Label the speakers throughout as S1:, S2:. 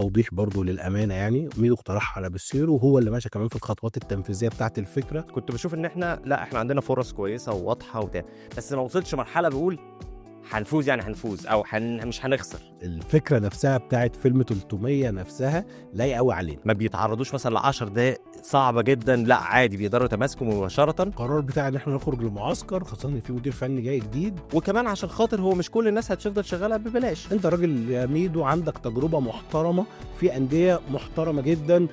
S1: توضيح برضو للامانه، يعني ميدو اقترحها على بسيرو وهو اللي ماشي كمان في الخطوات التنفيذيه بتاعه الفكره.
S2: كنت بشوف ان احنا لا احنا عندنا فرص كويسه وواضحه وبتاع، بس ما وصلتش مرحله بقول هنفوز يعني هنفوز او مش هنخسر.
S1: الفكره نفسها بتاعه فيلم 300 نفسها لايقه قوي علينا،
S2: ما بيتعرضوش مثلا ل10 دقايق صعبه جدا، لا عادي بيقدروا يتماسكوا مباشره.
S1: القرار بتاع ان احنا نخرج للمعسكر خاصه ان في مدير فني جاي جديد،
S2: وكمان عشان خاطر هو مش كل الناس هتفضل شغاله ببلاش.
S1: انت راجل يا ميدو عندك تجربه محترمه في انديه محترمه جدا.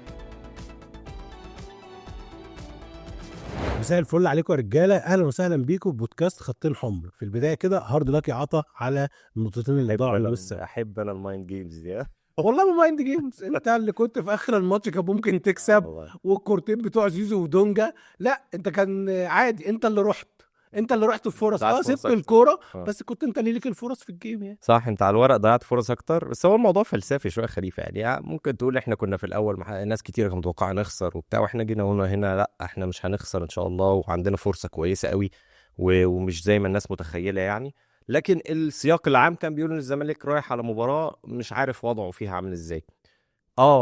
S1: مساء الفل عليكم يا رجاله، اهلا وسهلا بيكم في بودكاست خطين حمر. في البدايه كده هارد لاك عطا على النقطتين اللي ضاعوا لسه.
S2: احب انا المايند جيمز دي.
S1: والله ما مايند جيمز، انت اللي كنت في اخر الماتش كان ممكن تكسب والكورتين بتوع زيزو ودونجا، لا انت كان عادي، انت اللي رحت الفرص. سبت الكوره بس كنت انت اللي ليك الفرص في الجيم يعني.
S2: صح، انت على الورق ضيعت فرص اكتر، بس هو الموضوع فلسفي شويه خليفه يعني. ممكن تقول احنا كنا في الاول ناس كتير كانت متوقعه نخسر وبتاع، واحنا جينا قلنا هنا لا احنا مش هنخسر ان شاء الله، وعندنا فرصه كويسه قوي ومش زي ما الناس متخيله يعني. لكن السياق العام كان بيقول ان الزمالك رايح على مباراه مش عارف وضعه فيها عامل ازاي.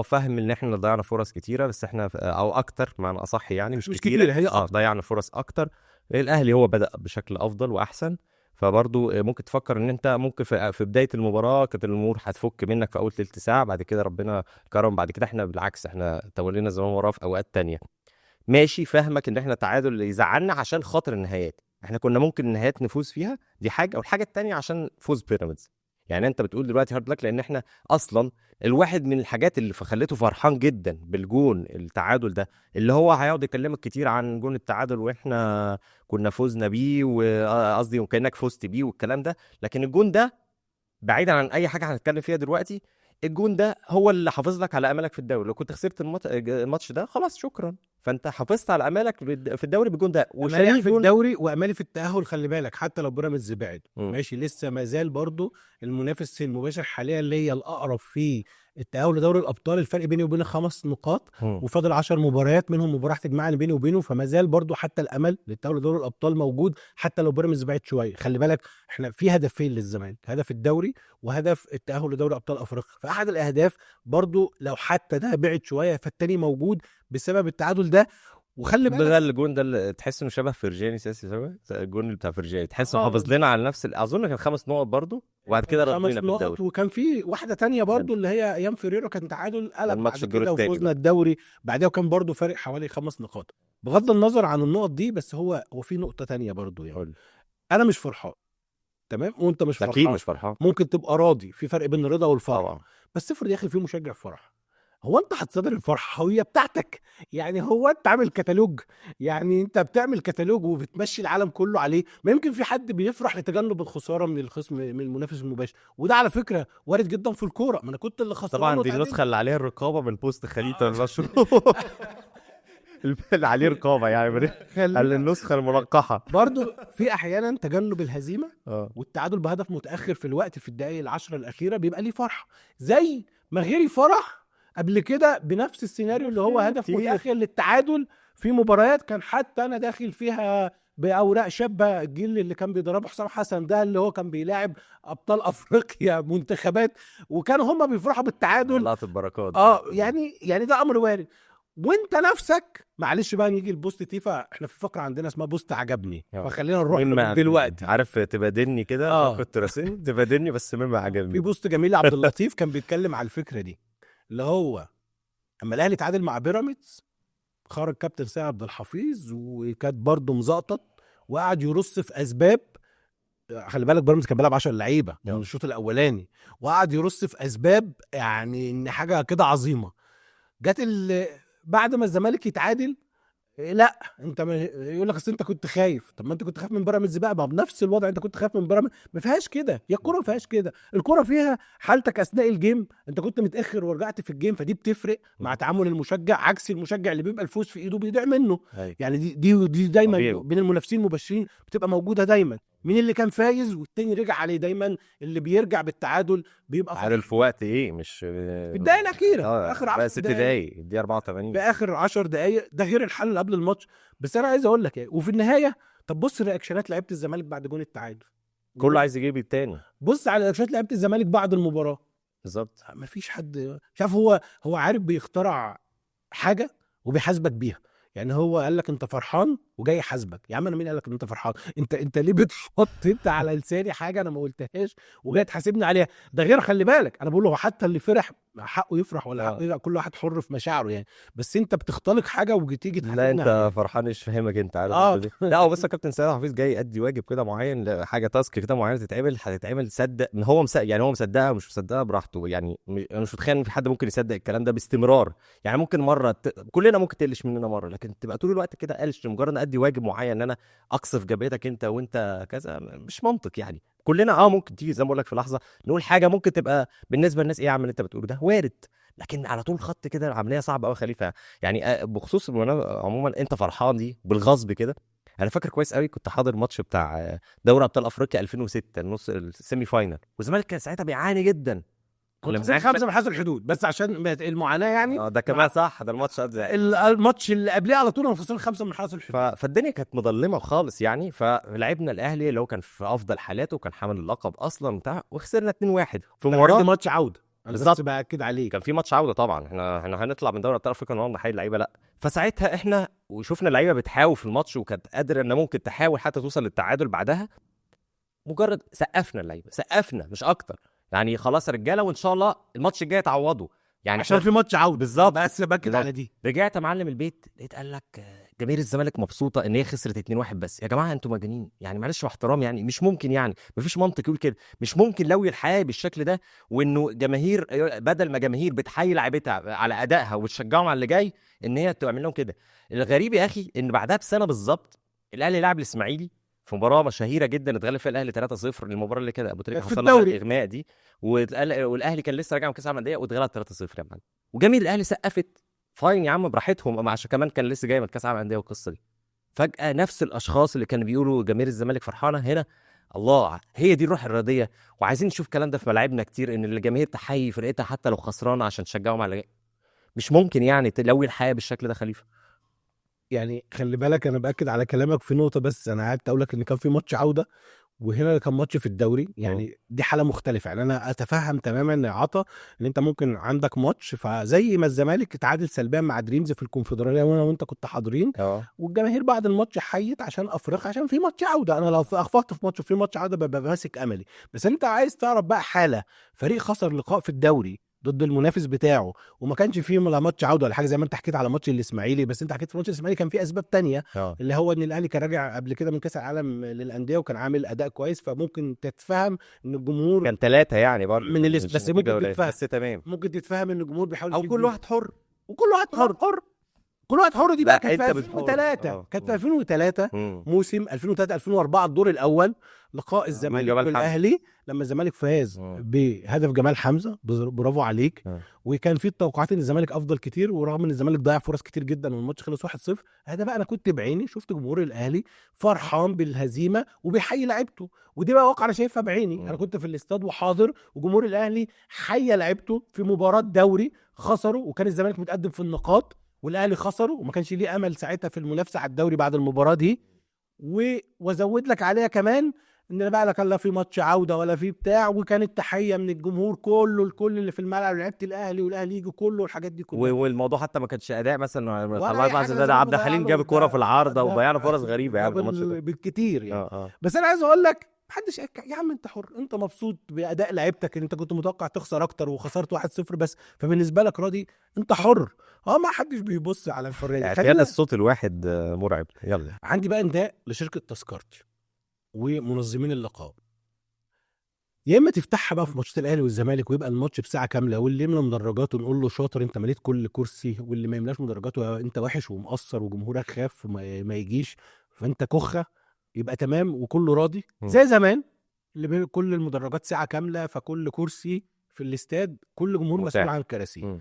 S2: فاهم ان احنا ضيعنا فرص كتيره، بس احنا او اكتر معنى اصح يعني، مش كتير
S1: هي
S2: ضيعنا فرص اكتر. الاهلي هو بدأ بشكل افضل واحسن، فبرضو ممكن تفكر ان انت ممكن في بدايه المباراه كانت الامور هتفك منك في اول تلت ساعه، بعد كده ربنا كرم، بعد كده احنا بالعكس احنا تولينا زمان وراه في اوقات تانية. ماشي، فاهمك ان احنا تعادل اللي يزعلنا عشان خاطر النهايات، احنا كنا ممكن النهايات نفوز فيها، دي حاجه. والحاجه التانية عشان فوز بيراميدز، يعني انت بتقول دلوقتي هارد لك لان احنا اصلا الواحد من الحاجات اللي خليته فرحان جدا بالجون التعادل ده، اللي هو هيقعد يكلمك كتير عن جون التعادل واحنا كنا فوزنا بيه، وقصدي وكانك فزت بيه والكلام ده، لكن الجون ده بعيدا عن اي حاجه هنتكلم فيها دلوقتي، الجون ده هو اللي حافظ لك على املك في الدوري. لو كنت خسرت الماتش ده خلاص شكرا، فانت حافظت على امالك في الدوري بالجون ده.
S1: امالي في الدوري وامالي في التاهل، خلي بالك حتى لو بيراميدز بعد ماشي لسه ما زال برضو المنافس المباشر حاليا اللي هي الاقرب في التاهل لدوري الابطال، الفرق بيني وبينه 5 نقاط وفاضل 10 مباريات منهم مباراه تجمعني بيني وبينه، فما زال برضو حتى الامل للتاهل لدوري الابطال موجود حتى لو بيراميدز بعد شويه. خلي بالك احنا في هدفين للزمالك، هدف الدوري وهدف التاهل لدوري ابطال افريقيا، فاحد الاهداف برضو لو حتى ده بعد شويه فالتاني موجود بسبب التعادل ده. وخلي بالك
S2: ده الجون ده اللي تحس انه شبه فرجاني ساسي، شبه الجون بتاع فرجاني، تحس انه حافظ لنا على نفس اظن كان 5 نقط برضو، وبعد كده ردينا في الدوري.
S1: وكان في واحده تانية برضو اللي هي ايام فيريرو كان تعادل قلب بعد كده وفوزنا الدوري بعدها، وكان برضو فارق حوالي 5 نقاط. بغض النظر عن النقط دي، بس هو في نقطه تانية برضو يعني انا مش فرحان تمام وانت مش فرحان،
S2: اكيد مش فرحان،
S1: ممكن تبقى راضي، في فرق بين الرضا والفرح. بس افرض يا اخي في مشجع فرح، هو انت هتصدر الفرحه هي بتاعتك يعني؟ هو انت عامل كتالوج؟ يعني انت بتعمل كتالوج وبتمشي العالم كله عليه؟ ما يمكن في حد بيفرح لتجنب الخساره من الخصم من المنافس المباشر، وده على فكره وارد جدا في الكوره. ما انا كنت اللي خسران
S2: طبعا دي النسخه اللي عليها الرقابه من بوست خليفه المشهور اللي عليه رقابه يعني النسخه المنقحه.
S1: برضو في احيانا تجنب الهزيمه والتعادل بهدف متاخر في الوقت في الدقائق العشرة الاخيره بيبقى ليه فرحه، زي ما غيري فرح قبل كده بنفس السيناريو اللي هو هدف متاخر للتعادل في مباريات كان حتى انا داخل فيها باوراق شابه. الجيل اللي كان بيدربه حسام حسن ده اللي هو كان بيلاعب ابطال افريقيا منتخبات، وكانوا هم بيفرحوا بالتعادل.
S2: الله البركات.
S1: يعني ده امر وارد. وانت نفسك معلش بقى نيجي البوست تيفا، احنا في فقره عندنا اسمها بوست عجبني، فخلينا نروح دلوقتي.
S2: عارف تبادلني كده كنت راسم تبادلني بس مما عجبني.
S1: في بوست جميل عبد اللطيف كان بيتكلم على الفكره دي، اللي هو اما الاهلي تعادل مع بيراميدز خرج كابتن سيد عبد الحفيظ وكانت برضه مزقطط وقعد يرص في اسباب. خلي بالك بيراميدز كان بيلعب 10 لعيبه من الشوط الاولاني، وقعد يرص في اسباب يعني ان حاجه كده عظيمه. جت بعد ما الزمالك يتعادل، لا انت يقول لك اصل انت كنت خايف. طب ما انت كنت خايف من بيراميدز بقى بنفس الوضع، انت كنت خايف من بيراميدز. ما فيهاش كده، يا الكوره ما فيهاش كده، الكوره فيها حالتك اثناء الجيم، انت كنت متاخر ورجعت في الجيم، فدي بتفرق مع تعامل المشجع عكس المشجع اللي بيبقى الفوز في ايده بيضيع منه. يعني دي دايما بين المنافسين المباشرين بتبقى موجوده دايما، مين اللي كان فايز والتاني رجع عليه. دايما اللي بيرجع بالتعادل بيبقى
S2: عارف في وقت ايه، مش
S1: في الدقايق الاخيره اخر 10
S2: 6 دقايق دي 84
S1: في اخر 10 دقايق، ده غير الحل اللي قبل الماتش. بس انا عايز اقول لك وفي النهايه طب بص رياكشنات لعيبه الزمالك بعد جون التعادل،
S2: كله عايز يجيب التاني.
S1: بص على رياكشنات لعيبه الزمالك بعد المباراه،
S2: بالظبط.
S1: مفيش حد شاف. هو عارف بيخترع حاجه وبيحاسبك بيها. يعني هو قال لك انت فرحان وجاي يحاسبك. يا عم انا مين قال لك ان انت فرحان؟ انت ليه بتحط انت على لساني حاجه انا ما قلتهاش وجاي تحاسبني عليها؟ ده غير، خلي بالك انا بقول له حتى اللي فرح حقه يفرح ولا حقه يفرح، كل واحد حر في مشاعره يعني. بس انت بتختلق حاجه وتيجي
S2: لا
S1: تحاسبني
S2: انت
S1: عليها.
S2: فرحان مش فاهمك، انت عارف انت دي. لا هو بس كابتن سيد حفيظ جاي يأدي واجب كده معين، حاجه تاسك كده معينه هتتعمل صدق ان هو يعني هو مصدقها ومش مصدقها براحته يعني. انا مش متخيل ان في حد ممكن يصدق الكلام ده باستمرار. يعني ممكن مره كلنا ممكن تقلش مننا مره، لكن تبقى طول الوقت كده قلش مجرد ان ادي واجب معين ان انا اقصف جبهتك انت وانت كذا، مش منطق يعني. كلنا ممكن تيجي زي ما بقول لك في لحظه نقول حاجه ممكن تبقى بالنسبه للناس ايه يا عم اللي انت بتقوله ده، وارد. لكن على طول خط كده العمليه صعبه قوي خليفه. يعني بخصوص عموما انت فرحان دي بالغصب كده. انا فاكر كويس قوي كنت حاضر ماتش بتاع دوري ابطال افريقيا 2006 النص السيمي فاينال، والزمالك كان ساعتها بيعاني جدا.
S1: كنت زي 5 من حيث الحدود، بس عشان المعاناه يعني.
S2: ده كمان صح، ده الماتش قبل
S1: الماتش اللي قبليه على طول منفصلين 5 من حيث الحدود.
S2: فالدنيا كانت مظلمه خالص يعني. فلعبنا الاهلي اللي هو كان في افضل حالاته وكان حامل اللقب اصلا بتاع، وخسرنا 2-1 في
S1: ده
S2: مباراه.
S1: ماتش عوده. انا بس
S2: بالظبط.
S1: باكد عليك
S2: كان في ماتش عوده طبعا، احنا هنطلع من دوري ابطال افريقيا النهارده نحيي اللعيبه، لا. فساعتها احنا وشفنا اللعيبه بتحاول في الماتش وكانت قادره ان ممكن تحاول حتى توصل للتعادل بعدها. مجرد سقفنا اللعيبه، سقفنا مش اكتر يعني. خلاص يا رجاله وان شاء الله الماتش الجاي تعوضوا يعني،
S1: عشان في ماتش عوده.
S2: بالظبط.
S1: بس باكد على دي.
S2: رجعت يا معلم البيت لقيت قال لك جماهير الزمالك مبسوطه ان هي خسرت 2-1 بس. يا جماعه انتوا مجانين يعني، معلش واحترام يعني، مش ممكن يعني، مفيش منطق يقول كده. مش ممكن لو الحياه بالشكل ده، وانه جماهير بدل ما جماهير بتحيي لعيبتها على ادائها وتشجعهم على اللي جاي ان هي تعمل لهم كده. الغريب يا اخي ان بعدها بسنه بالظبط الاهلي لعب الاسماعيلي في مباراه شهيره جدا، اتغلب فيها الاهلي 3-0. المباراه اللي كده ابو تريكه
S1: في
S2: حصل له
S1: الدوري.
S2: اغماء دي، والاهلي كان لسه راجع من كاس العالم للانديه واتغلب 3-0 يا معلم. وجماهير الاهلي سقفت فاين يا عم براحتهم، عشان كمان كان لسه جاي من كاس العالم للانديه والقصه دي. فجاه نفس الاشخاص اللي كانوا بيقولوا جماهير الزمالك فرحانه هنا، الله، هي دي الروح الرياضيه. وعايزين نشوف الكلام ده في ملاعبنا كتير، ان الجماهير تحيي فرقتها حتى لو خسرانه عشان تشجعهم على. مش ممكن يعني تلوي الحياه بالشكل ده خليفه.
S1: يعني خلي بالك انا باكد على كلامك في نقطه، بس انا قعدت اقول لك ان كان في ماتش عوده وهنا كان ماتش في الدوري. يعني دي حاله مختلفه. يعني انا اتفهم تماما يا عطا ان انت ممكن عندك ماتش، فزي ما الزمالك اتعادل سلبيا مع دريمز في الكونفدراليه وانا وانت كنت حاضرين، والجماهير بعد الماتش حيت عشان افريقيا عشان في ماتش عوده. انا لو اخفقت في ماتش وفي ماتش عوده ببقى ماسك املي. بس انت عايز تعرف بقى حاله فريق خسر لقاء في الدوري ضد المنافس بتاعه وما كانش فيه لا ماتش عوده ولا حاجه، زي ما انت حكيت على ماتش الاسماعيلي. بس انت حكيت في ماتش الاسماعيلي كان في اسباب تانية، اللي هو ان الاهلي كان راجع قبل كده من كاس العالم للانديه وكان عامل اداء كويس، فممكن تتفهم ان الجمهور
S2: كان 3 يعني برضه
S1: من بس ممكن تتفهم،
S2: بس تمام.
S1: ممكن تتفهم ان الجمهور بيحاول
S2: او كل واحد حر،
S1: وكل واحد حر. كل واحد حر دي بقى كانت في
S2: انت
S1: 2003. كانت في 2003 موسم 2003 2004 الدور الاول، لقاء الزمالك والاهلي لما الزمالك فاز بهدف جمال حمزه، برافو عليك. وكان في التوقعات ان الزمالك افضل كتير، ورغم ان الزمالك ضيع فرص كتير جدا والماتش خلص 1-0. هذا بقى انا كنت بعيني شفت جمهور الاهلي فرحان بالهزيمه وبيحيي لعيبته، ودي بقى واقع انا شايفها بعيني. انا كنت في الاستاد وحاضر، وجمهور الاهلي حيا لعيبته في مباراه دوري خسروا، وكان الزمالك متقدم في النقاط والاهلي خسروا وما كانش ليه امل ساعتها في المنافسه على الدوري بعد المباراه دي. وازود لك عليها كمان ان بقى لا كان لا في ماتش عوده ولا في بتاع، وكانت تحيه من الجمهور كله، الكل اللي في الملعب، لعيبه الاهلي والاهلي يجوا كله والحاجات دي كلها.
S2: والموضوع حتى ما كانش اداء مثلا طلعت بعد ده عبد الحليم جاب الكوره في العارضه وضيعنا فرص غريبه يعني الماتش ده
S1: بالكتير يعني. بس انا عايز اقول لك محدش يا عم انت حر، انت مبسوط باداء لعيبتك، انت كنت متوقع تخسر اكتر وخسرت 1-0 بس، فبالنسبه لك راضي، انت حر. ما حدش بيبص على الحريه دي.
S2: يعني الصوت الواحد مرعب. يلا
S1: عندي بقى نداء لشركه تذكرتي ومنظمين اللقاء، يا اما تفتحها بقى في ماتشات الاهلي والزمالك ويبقى الماتش بساعه كامله، واللي يملى مدرجاته نقول له شاطر انت مليت كل كرسي، واللي ما يملاش مدرجاته انت وحش ومقصر وجمهورك خاف ما يجيش فانت كخه، يبقى تمام وكله راضي زي زمان اللي كل المدرجات ساعه كامله، فكل كرسي في الاستاد كل جمهور مسؤول عن الكراسي.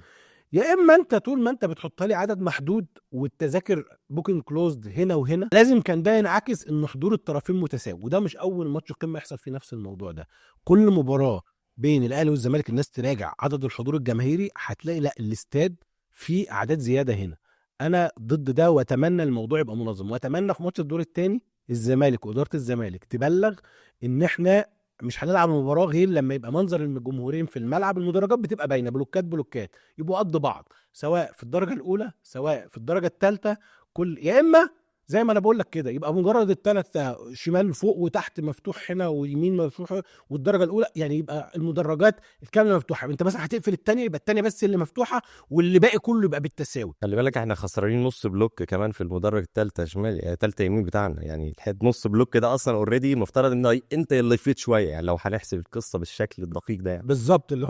S1: يا اما انت طول ما انت بتحط لي عدد محدود والتذاكر بوكينج كلوزد هنا وهنا، لازم كان ده ينعكس ان حضور الطرفين متساوي. وده مش اول ماتش قمه يحصل فيه نفس الموضوع ده. كل مباراه بين الاهلي والزمالك الناس تراجع عدد الحضور الجماهيري، هتلاقي لا الاستاد فيه اعداد زياده هنا. انا ضد ده واتمنى الموضوع يبقى منظم، واتمنى في ماتش الدور الثاني الزمالك واداره الزمالك تبلغ ان احنا مش هنلعب المباراه غير لما يبقى منظر الجمهورين في الملعب، المدرجات بتبقى باينه، بلوكات يبقوا قد بعض، سواء في الدرجه الاولى سواء في الدرجه الثالثه، كل يا اما زي ما انا بقول لك كده يبقى مجرد الثلاث، شمال فوق وتحت مفتوح هنا ويمين مفتوح، والدرجه الاولى يعني يبقى المدرجات الكامله مفتوحه، انت مثلا هتقفل الثانيه يبقى الثانيه بس اللي مفتوحه واللي باقي كله يبقى بالتساوي.
S2: خلي بالك احنا خسرانين نص بلوك كمان في المدرج الثالثه شمال، الثالثه يمين بتاعنا، يعني الحته نص بلوك ده اصلا اوريدي المفترض ان انت اللي فيت شويه، يعني لو هنحسب القصه بالشكل الدقيق ده يعني.
S1: بالظبط، اللي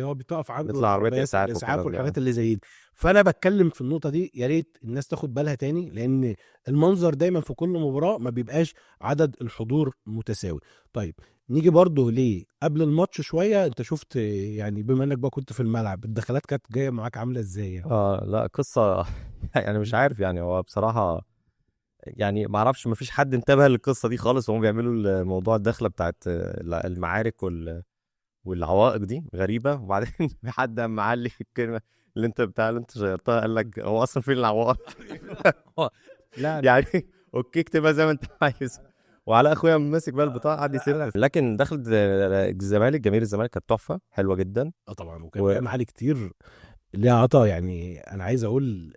S1: هو بيتقف عنده
S2: بيطلع عربيات اسعاف
S1: الاسعاف
S2: وكده.
S1: والحاجات اللي زي دي. فانا بتكلم في النقطه دي، يا ريت الناس تاخد بالها تاني، لان المنظر دايما في كل مباراه ما بيبقاش عدد الحضور متساوي. طيب نيجي برضه ليه قبل الماتش شويه، انت شفت يعني بما انك بقى كنت في الملعب، الدخلات كانت جايه معاك عامله ازاي يعني؟
S2: لا قصه يعني مش عارف، يعني هو بصراحه يعني ما اعرفش، ما فيش حد انتبه للقصه دي خالص، وهم بيعملوا الموضوع الدخله بتاعت المعارك والعوائق دي غريبه. وبعدين في حد قام معلي الكلمه اللي انت شيرتها، قال لك هو اصلا فين العوائق؟
S1: لا
S2: يعني اوكي اكتبها زي ما انت عايز. وعلى اخويا ماسك بقى البطاقه قعد يسيبها، لكن دخلت الزمالك، جماهير الزمالك كانت تحفه حلوه جدا.
S1: طبعا، وكان فيها معالي كتير ليها عطا. يعني انا عايز اقول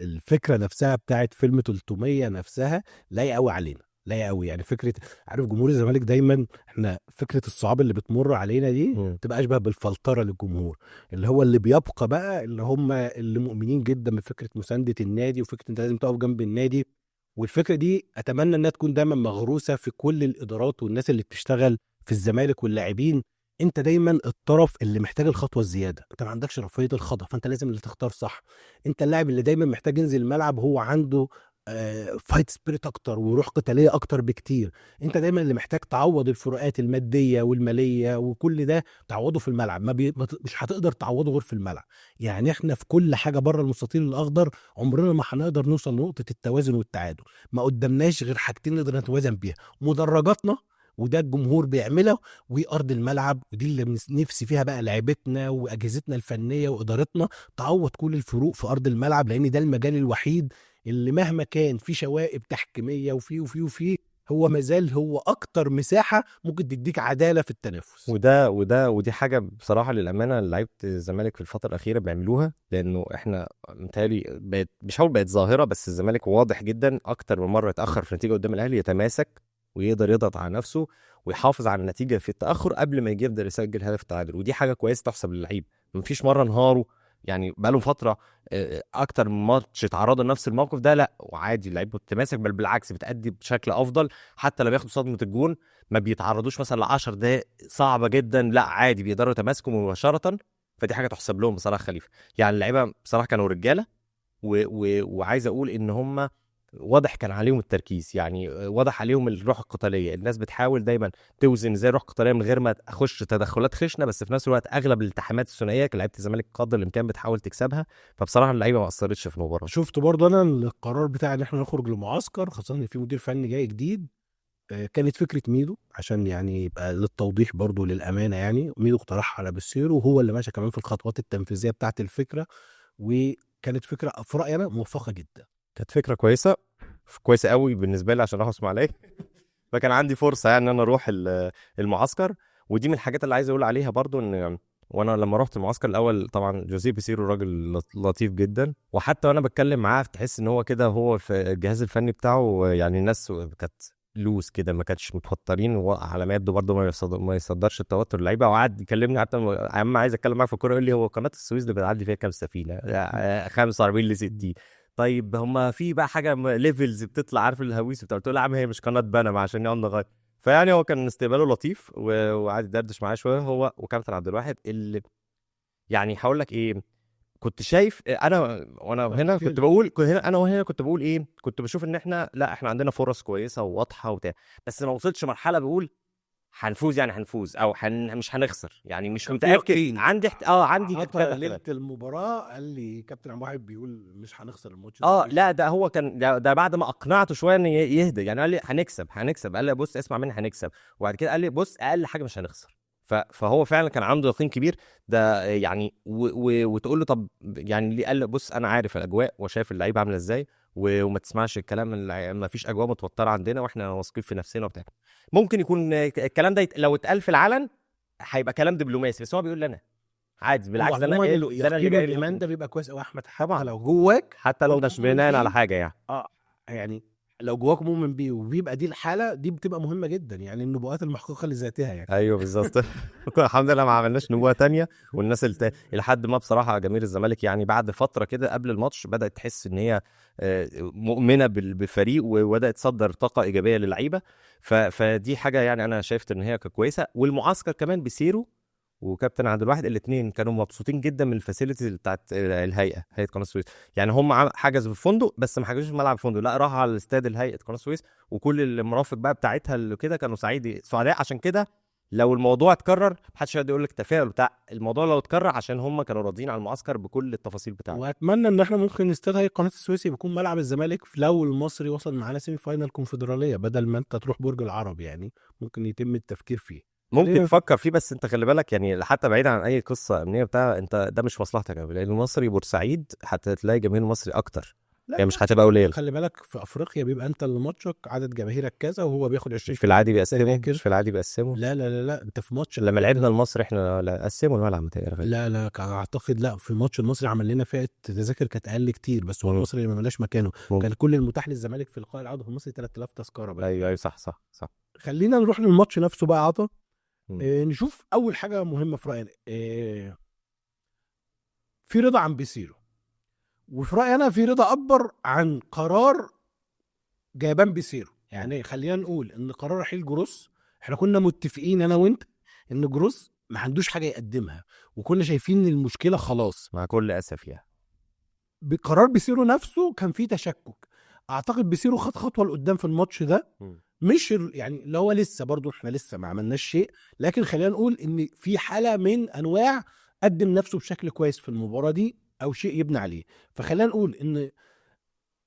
S1: الفكره نفسها بتاعت فيلم 300 نفسها لايقه قوي علينا، لايقه قوي. يعني فكره، عارف جمهور الزمالك دايما احنا فكره الصعاب اللي بتمر علينا دي تبقى اشبه بالفلتره للجمهور، اللي هو اللي بيبقى بقى اللي هم اللي مؤمنين جدا بفكره مسانده النادي، وفكره انت لازم تقف جنب النادي. والفكره دي اتمنى انها تكون دايما مغروسه في كل الادارات والناس اللي بتشتغل في الزمالك واللاعبين. انت دايما الطرف اللي محتاج الخطوه الزياده، انت ما عندكش رفاهيه الخطا، فانت لازم اللي تختار صح. انت اللاعب اللي دايما محتاج ينزل الملعب هو عنده فايت سبيريت اكتر وروح قتاليه اكتر بكتير. انت دايما اللي محتاج تعوض الفروقات الماديه والماليه وكل ده تعوضه في الملعب، مش هتقدر تعوضه غير في الملعب. يعني احنا في كل حاجه بره المستطيل الاخضر عمرنا ما هنقدر نوصل لنقطه التوازن والتعادل، ما قدامناش غير حاجتين نقدر نتوازن بيها: مدرجاتنا، وده الجمهور بيعمله، وارض الملعب، ودي اللي نفسي فيها بقى لعيبتنا واجهزتنا الفنيه وادارتنا تعوض كل الفروق في ارض الملعب، لان ده المجال الوحيد اللي مهما كان في شوائب تحكيميه وفي هو مازال هو اكتر مساحه ممكن تديك عداله في التنافس.
S2: ودي حاجه بصراحه للامانه لعيبه الزمالك في الفتره الاخيره بيعملوها، لانه احنا متهيألي مش هقول بقت ظاهره، بس الزمالك واضح جدا اكتر من مره يتاخر في نتيجه قدام الاهلي يتماسك ويقدر يضغط على نفسه ويحافظ على النتيجه في التاخر قبل ما يجي يقدر يسجل هدف التعادل، ودي حاجه كويسه تحسب للعيب. مفيش مره انهاروا، يعني بقالهم فتره اكتر من ماتش اتعرضوا لنفس الموقف ده، لا وعادي اللعيب متماسك، بل بالعكس بتأدي بشكل افضل. حتى لو بياخدوا صدمه الجون ما بيتعرضوش مثلا ل10 دقائق صعبه جدا، لا عادي بيقدروا يتماسكوا مباشره. فدي حاجه تحسب لهم بصراحه خليفه. يعني اللعيبه بصراحه كانوا رجاله، وعايز اقول ان هم واضح كان عليهم التركيز، يعني واضح عليهم الروح القتاليه. الناس بتحاول دايما توزن ازاي الروح القتاليه من غير ما تخش تدخلات خشنه، بس في نفس الوقت اغلب الالتحامات الثنائيه كان لعيبه الزمالك قدر الامكان بتحاول تكسبها. فبصراحه اللعيبه ما اثرتش في المباراه.
S1: شفت برضه انا القرار بتاع ان احنا نخرج لمعسكر، خاصه ان في مدير فني جاي جديد، كانت فكره ميدو، عشان يعني يبقى للتوضيح برضه للامانه، يعني ميدو اقترحها على بسيرو وهو اللي ماشي كمان في الخطوات التنفيذيه بتاعه الفكره، وكانت فكره في رايي انا موفقه جدا.
S2: كانت فكره كويسه، كويسه قوي بالنسبه لي عشان اروح اسماعيليه. فكان عندي فرصه يعني ان انا اروح المعسكر. ودي من الحاجات اللي عايز اقول عليها برضو، ان وانا لما رحت المعسكر الاول طبعا جوزيه بيسيرو راجل لطيف جدا، وحتى وانا بتكلم معاه تحس ان هو كده هو في الجهاز الفني بتاعه، يعني الناس كانت لوز كده ما كانتش متوترين، وعلى ما يبدو برضه ما يصدرش التوتر اللعيبه. وقعد يكلمني حتى عم عايز اتكلم معاك في الكوره، يقول لي هو قناه السويس اللي بتعدي فيها كام سفينه؟ 45 ل 60. طيب هما في بقى حاجه ليفلز بتطلع، عارف الهويس بتاع، قلت له يا عم هي مش قناه بنما عشان نقعد نغير. فيعني هو كان استقباله لطيف وقعد يدردش معايا شويه هو وكابتن عبد الواحد. اللي يعني هقول لك ايه، كنت شايف انا وانا هنا كنت بقول انا كنت بقول ايه، كنت بشوف ان احنا لا احنا عندنا فرص كويسه وواضحه وبتاع، بس ما وصلتش مرحله بقول هنفوز، يعني هنفوز او مش هنخسر، يعني مش متاكد. عندي
S1: ليله المباراه قال لي كابتن عبد الواحد بيقول مش هنخسر الماتش
S2: لا ده هو كان ده بعد ما اقنعته شويه ان يهدى، يعني قال لي هنكسب. قال لي بص اسمع مني هنكسب، وبعد كده قال لي بص اقل حاجه مش هنخسر. فهو فعلا كان عنده يقين كبير ده يعني. وتقول له طب يعني ليه؟ قال له بص انا عارف الاجواء وشايف اللعيبه عامله ازاي، وما تسمعش الكلام ما فيش اجواء متوتره عندنا واحنا واثقين في نفسنا وبتاع. ممكن يكون الكلام ده لو اتقال في العلن هيبقى كلام دبلوماسي، بس هو بيقول لنا عادي بالعكس، ده انا
S1: وعموما
S2: ايه، ده انا اللي
S1: اليقين
S2: جاي
S1: والايمان
S2: لكم
S1: ده بيبقى كويس قوي احمد، حتى
S2: طبعا،
S1: لو جواك
S2: حتى لو مش
S1: مؤمن
S2: بناء على
S1: بيه.
S2: حاجه يعني.
S1: يعني لو جواك مؤمن بيه وبيبقى دي الحاله دي بتبقى مهمه جدا، يعني النبوءات المحققه لذاتها يعني.
S2: ايوه بالظبط. الحمد لله ما عملناش نبوه تانية. والناس لحد ما بصراحه جماهير الزمالك يعني بعد فتره كده قبل الماتش بدات تحس ان هي مؤمنه بالفريق، وبدات تصدر طاقه ايجابيه للعيبه. فدي حاجه يعني انا شايفت ان هي كانت كويسه. والمعسكر كمان بسيرو وكابتن عبد الواحد الاثنين كانوا مبسوطين جدا من الفاسيلتي بتاعت هيئه قناه السويس. يعني هم حجزوا في فندق بس ما حجزوش في ملعب الفندق، لا راحوا على الاستاد هيئه قناه السويس، وكل المرافق بقى بتاعتها اللي كده كانوا سعداء. عشان كده لو الموضوع اتكرر محدش هيقدر يقول لك تفاؤل بتاع الموضوع لو اتكرر، عشان هم كانوا راضيين على المعسكر بكل التفاصيل بتاعته.
S1: واتمنى ان احنا ممكن نستاد هيئه قناه السويس يكون ملعب الزمالك لو المصري وصل معانا سيمي فاينال كونفدراليه، بدل ما انت تروح برج العرب، يعني ممكن يتم التفكير فيه.
S2: ممكن تفكر فيه، بس انت خلي بالك يعني حتى بعيد عن اي قصه امنيه بتاع، انت ده مش مصلحتك قوي، لان المصري بورسعيد هتلاقي جماهير المصري اكتر،
S1: لا
S2: يعني مش هتبقى قليل.
S1: خلي بالك في افريقيا بيبقى انت اللي ماتشك عدد جماهيرك كذا وهو بياخد 20
S2: مش في العادي بيقسموا،
S1: تذاكر.
S2: مش في العادي بيقسموا.
S1: لا انت في ماتش
S2: لما لعبنا المصري احنا قسموا الملعب متهيألي.
S1: لا اعتقد لا، في الماتش المصري عمل لنا فئه تذاكر كانت اقل كتير، بس هو المصري اللي ما ملاش مكانه. كان كل المتاح للزمالك في لقاء العوده في المصري 3000 تذكره بس.
S2: ايوه صح.
S1: خلينا نروح للماتش نفسه بقى عطا. نشوف اول حاجه مهمه في راينا، في رضا عن بيسيرو، وفي رايي انا في رضا اكبر عن قرار جايبان بيسيرو. يعني خلينا نقول ان قرار رحيل جروس احنا كنا متفقين انا وانت ان جروس ما عندوش حاجه يقدمها، وكنا شايفين ان المشكله خلاص.
S2: مع كل اسف يعني
S1: بقرار بيسيرو نفسه كان فيه تشكك. اعتقد بيسيرو خد خطوه لقدام في الماتش ده، مش يعني اللي هو لسه برضو احنا لسه ما عملناش شيء، لكن خلينا نقول ان في حاله من انواع قدم نفسه بشكل كويس في المباراه دي او شيء يبنى عليه. فخلينا نقول ان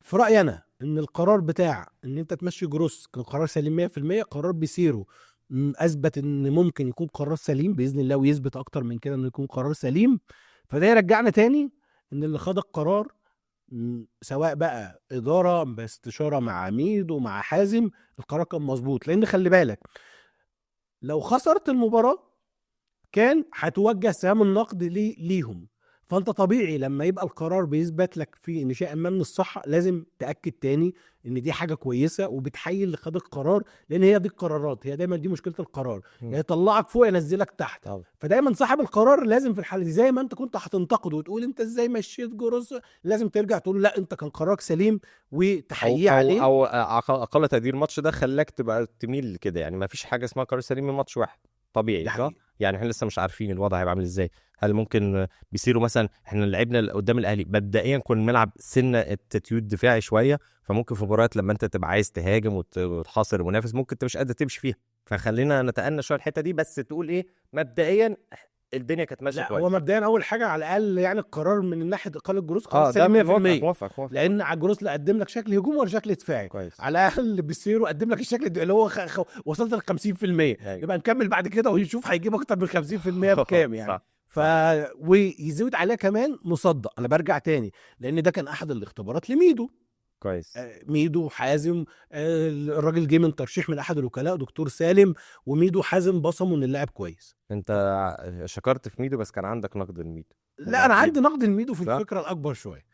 S1: في رايي انا ان القرار بتاع ان انت تمشي جروس كان قرار سليم 100%. قرار بيسيرو اثبت ان ممكن يكون قرار سليم باذن الله، ويثبت اكتر من كده انه يكون قرار سليم. فده يرجعنا تاني ان اللي خد القرار سواء بقى اداره باستشاره مع عميد ومع حازم، القرار كان مظبوط. لان خلي بالك لو خسرت المباراه كان هتوجه سهام النقد ليهم، فانت طبيعي لما يبقى القرار بيثبت لك فيه ان شيء ما من الصحه لازم تاكد تاني ان دي حاجه كويسه، وبتحيي اللي خد القرار. لان هي دي القرارات، هي دايما دي مشكله القرار، يعني يطلعك فوق ينزلك تحت. فدايما صاحب القرار لازم في الحاله دي زي ما انت كنت هتنتقد وتقول انت ازاي مشيت جروس، لازم ترجع تقول لا انت كان قرارك سليم وتحييه عليه.
S2: او اقل تقدير الماتش ده خلاك تبقى تميل كده، يعني ما فيش حاجه اسمها قرار سليم من ماتش واحد طبيعي صح؟ يعني احنا لسه مش عارفين الوضع هيبقى عامل ازاي. هل ممكن بيصيروا مثلا احنا لعبنا قدام الاهلي مبدئيا كنا بنلعب سنه التتيود دفاعي شويه، فممكن في مباريات لما انت تبقى عايز تهاجم وتحاصر المنافس ممكن انت مش قادر تمشي فيها، فخلينا نتأنى شويه الحته دي. بس تقول ايه مبدئيا الدنيا كانت ماشيه كويس.
S1: هو مبدئيا اول حاجه على الاقل يعني القرار من ناحيه اقاله الجروس قرار سليم 100%.
S2: موافق.
S1: لان على الجروس لا قدم لك شكل هجوم ولا شكل دفاعي
S2: كويس.
S1: على الاقل بيسيرو قدم لك الشكل اللي هو وصلت ل 50%. يبقى نكمل بعد كده ونشوف هيجيب اكتر من 50% بكام يعني. ويزود عليها كمان مصدق. انا برجع تاني لان ده كان احد الاختبارات لميدو.
S2: كويس.
S1: ميدو حازم، الراجل جه من ترشيح من احد الوكلاء دكتور سالم، وميدو حازم بصموا ان اللاعب كويس.
S2: انت شكرت في ميدو بس كان عندك نقد لميدو.
S1: لا انا عندي نقد لميدو في الفكره الاكبر شويه.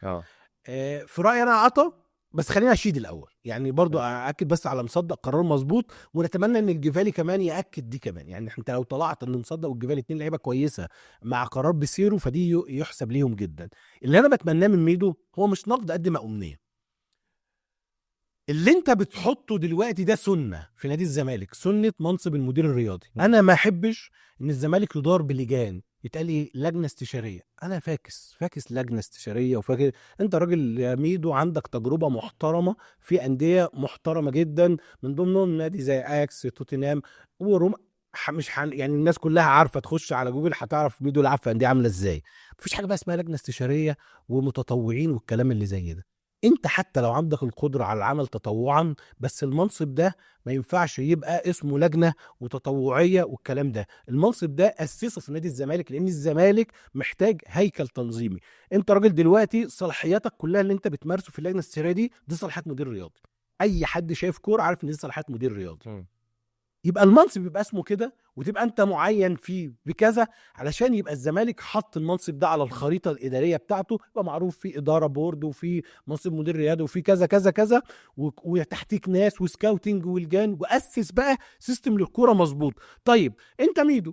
S1: في رايي انا عطا، بس خلينا اشيد الاول يعني برضو ااكد بس على مصدق قرار مظبوط، ونتمنى ان الجفالي كمان ياكد دي كمان. يعني انت لو طلعت ان مصدق والجفالي اتنين لعيبه كويسه مع قرار بيسيرو فدي يحسب ليهم جدا. اللي انا بتمناه من ميدو هو مش نقد قد ما امنيه. اللي انت بتحطه دلوقتي ده سنه في نادي الزمالك، سنه منصب المدير الرياضي. انا ما احبش ان الزمالك يدار بلجان، يتقال لي لجنه استشاريه. انا فاكس لجنه استشاريه، وفاكر انت راجل يا ميدو عندك تجربه محترمه في انديه محترمه جدا، من ضمنهم نادي زي اياكس، توتنهام، وروما. يعني الناس كلها عارفه، تخش على جوجل هتعرف ميدو لعب في انديه عامله ازاي. مفيش حاجه بقى اسمها لجنه استشاريه ومتطوعين والكلام اللي زي ده. انت حتى لو عندك القدره على العمل تطوعا، بس المنصب ده ما ينفعش يبقى اسمه لجنه وتطوعيه والكلام ده. المنصب ده اسسه في نادي الزمالك، لان الزمالك محتاج هيكل تنظيمي. انت راجل دلوقتي صلاحياتك كلها اللي انت بتمارسه في اللجنه السريه دي صلاحيات مدير رياضي. اي حد شايف كوره عارف ان دي صلاحيات مدير رياضي. يبقى المنصب يبقى اسمه كده، وتبقى انت معين فيه بكذا، علشان يبقى الزمالك حط المنصب ده على الخريطه الاداريه بتاعته، يبقى معروف في اداره بورد وفي منصب مدير رياضي وفي كذا كذا كذا، وتحتيك ناس وسكاوتنج والجان، واسس بقى سيستم للكوره مظبوط. طيب انت ميدو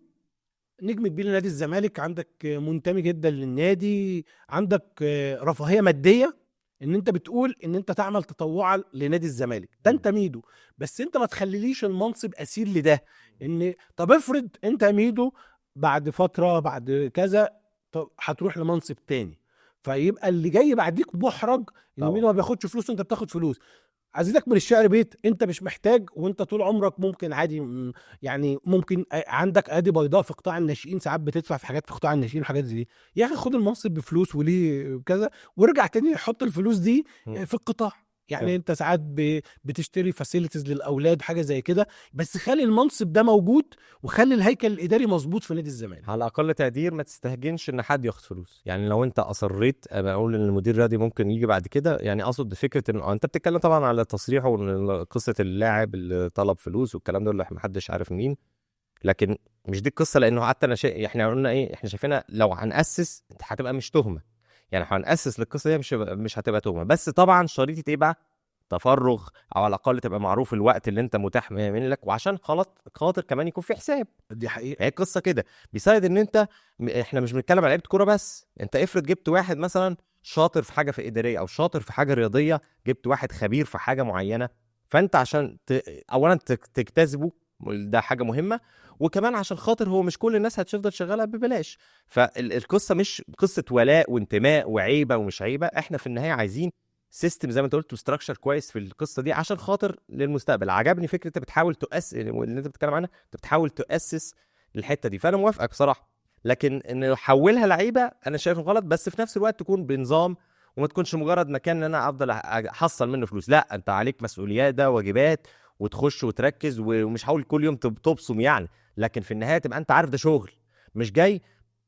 S1: نجم كبير لنادي الزمالك، عندك منتمي جدا للنادي، عندك رفاهيه ماديه ان انت بتقول ان انت تعمل تطوعا لنادي الزمالك، ده انت ميدو. بس انت ما تخليليش المنصب اسير لده. ان طب افرض انت ميدو بعد فتره بعد كذا طب هتروح لمنصب تاني، فيبقى اللي جاي بعديك محرج ان ميدو ما بياخدش فلوس وانت بتاخد فلوس. عزيزك من الشعر بيت، انت مش محتاج، وانت طول عمرك ممكن عادي يعني ممكن عندك ادي بيضاء في قطاع الناشئين، ساعات بتدفع في حاجات في قطاع الناشئين وحاجات زي دي. يا اخي خد المنصب بفلوس وليه كذا، وارجع تاني حط الفلوس دي في القطاع. يعني انت ساعات بتشتري فاسيلتيز للاولاد حاجه زي كده، بس خلي المنصب ده موجود، وخلي الهيكل الاداري مظبوط في نادي الزمالك.
S2: على اقل تقدير ما تستهجنش ان حد ياخد فلوس. يعني لو انت اصريت اقول ان المدير الرياضي ممكن يجي بعد كده، يعني اقصد فكره ان انت بتتكلم طبعا على تصريح وقصه اللاعب اللي طلب فلوس والكلام ده اللي محدش عارف مين، لكن مش دي القصه. لانه حتى انا احنا قلنا ايه، احنا شايفينها لو هنأسس هتبقى مش تهمه. يعني هنأسس للقصه دي مش هتبقى تهمه، بس طبعا شريطه ايه بقى؟ تفرغ، او على الاقل تبقى معروف الوقت اللي انت متاح من لك، وعشان خاطر كمان يكون في حساب.
S1: دي حقيقه.
S2: هي القصه كده. بيساعد ان انت احنا مش بنتكلم على لعيبه كوره بس. انت افرض جبت واحد مثلا شاطر في حاجه في اداريه او شاطر في حاجه رياضيه، جبت واحد خبير في حاجه معينه، فانت عشان اولا تجتذبه، ده حاجه مهمه، وكمان عشان خاطر هو مش كل الناس هتفضل شغاله ببلاش. فالقصه مش قصه ولاء وانتماء وعيبه ومش عيبه. احنا في النهايه عايزين سيستم زي ما انت قلت وستراكشر كويس في القصه دي عشان خاطر للمستقبل. عجبني فكره انت بتحاول تؤسس اللي انت بتتكلم عنها، انت بتحاول تؤسس الحته دي، فانا موافقك بصراحه. لكن ان نحولها لعيبه انا شايف غلط، بس في نفس الوقت تكون بنظام، وما تكونش مجرد مكان ان انا افضل احصل منه فلوس. لا، انت عليك مسؤوليات، ده واجبات، وتخش وتركز، ومش هقول كل يوم تبصم يعني، لكن في النهايه تبقى انت عارف ده شغل مش جاي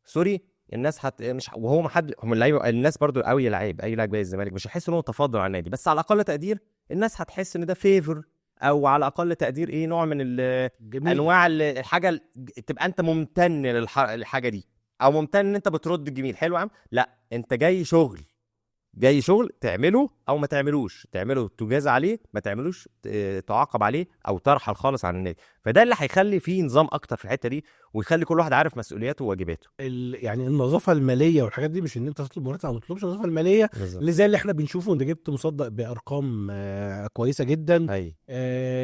S2: سوري. الناس مش، وهو ما حد، هم اللعيبه الناس برضو قوي لعيب، اي لاعب زي الزمالك مش هيحس ان هو تفاضل على النادي، بس على اقل تقدير الناس هتحس ان ده فيفر، او على اقل تقدير ايه، نوع من انواع الحاجه، تبقى انت ممتن للحاجه دي، او ممتن ان انت بترد الجميل. حلو يا عم، لا انت جاي شغل، جاي شغل تعمله او ما تعملوش، تعمله تجاز عليه، ما تعملوش تعاقب عليه او ترحل خالص عن النادي. فده اللي هيخلي فيه نظام اكتر في الحته دي، ويخلي كل واحد عارف مسؤولياته وواجباته.
S1: يعني النظافه الماليه والحاجات دي، مش ان انت تطلب مرتب او ما تطلبش النظافه الماليه اللي زي اللي احنا بنشوفه. انت جبت مصدق بارقام كويسه جدا،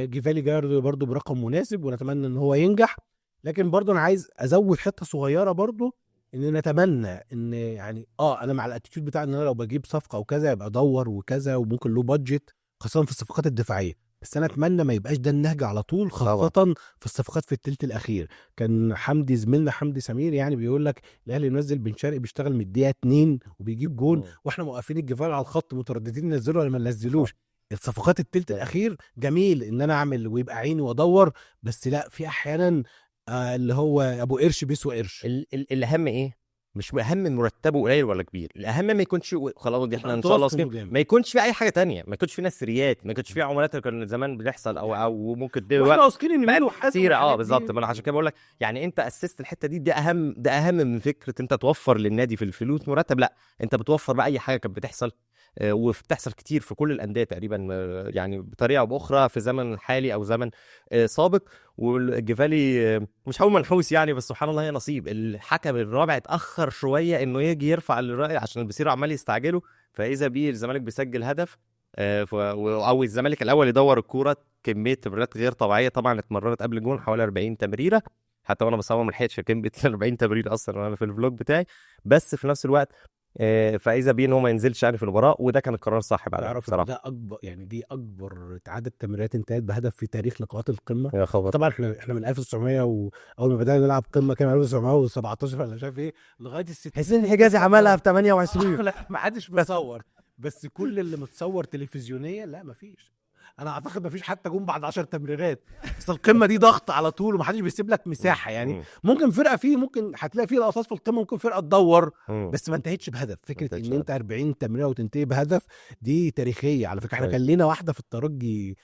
S1: جيفالي جاردو برضو برقم مناسب، ونتمنى ان هو ينجح. لكن برضو انا عايز ازود حته صغيره برضو، ان نتمنى ان يعني انا مع الاتيتيود بتاع ان انا لو بجيب صفقه او كذا يبقى ادور وكذا، وممكن له بادجت خاصه في الصفقات الدفاعيه، بس انا اتمنى ما يبقاش ده النهج على طول، خاصه طبعا في الصفقات في الثلث الاخير. كان حمدي زميلنا حمدي سمير يعني بيقول لك الاهلي ينزل بن شرقي بيشتغل من الدقيقه 2 وبيجيب جون، واحنا موقفين الجفال على الخط مترددين ننزله ولا ما ننزلوش. الصفقات الثلث الاخير جميل ان انا اعمل ويبقى عيني وادور، بس لا، في احيانا اللي هو ابو قرش بيسوى قرش.
S2: الاهم ايه؟ مش اهم مرتبه قليل ولا كبير، الاهم ما يكونش خلاص دي احنا ان شاء الله ما يكونش في اي حاجه تانية، ما يكونش في نسريات، ما يكونش في عملات اللي كان زمان بتحصل او ممكن
S1: واحنا واثقين ان ماله
S2: كتير. بالظبط، ما انا عشان كده بقول لك يعني انت اسست الحته دي، ده اهم من فكره انت توفر للنادي في الفلوس مرتب. لا، انت بتوفر بقى اي حاجه كانت بتحصل، وبتحصل كتير في كل الانديه تقريبا، يعني بطريقه او باخرى في زمن حالي او زمن سابق. والجفالي مش هقول منحوس يعني، بس سبحان الله هي نصيب. الحكم الرابع اتاخر شويه انه يجي يرفع الراي عشان البصير عمال يستعجله، فاذا بيه الزمالك بيسجل هدف، او الزمالك الاول يدور الكوره. كميه تمريرات غير طبيعيه طبعا اتمررت قبل الجون، حوالي 40 تمريره، حتى وانا بصور ما لحقتش كميه 40 تمريره اصلا وانا في الفلوج بتاعي. بس في نفس الوقت فاذا بيه ان هو ما ينزلش يعني في المباراه، وده كان القرار صح بعد
S1: بصراحه. ده اكبر يعني، دي اكبر عدد تمريرات انتهت بهدف في تاريخ لقاءات القمه.
S2: يا خبر.
S1: طبعا احنا من 1900 واول ما بدانا نلعب قمه كان 1917 ولا مش عارف ايه، لغايه
S2: حسين الحجازي عملها في 28.
S1: لا ما حدش بيصور. بس كل اللي متصور تلفزيونيا لا مفيش. انا اعتقد مفيش حتى جون بعد 10 تمريرات. بس القمه دي ضغط على طول ومحدش بيسيب لك مساحه يعني. ممكن فرقه فيه ممكن هتلاقي فيه لقطات في القمه ممكن فرقه تدور بس ما انتهتش بهدف. فكره ان انت 40 تمريره وتنتهي بهدف دي تاريخيه على فكره. احنا كان لينا واحده في الترجي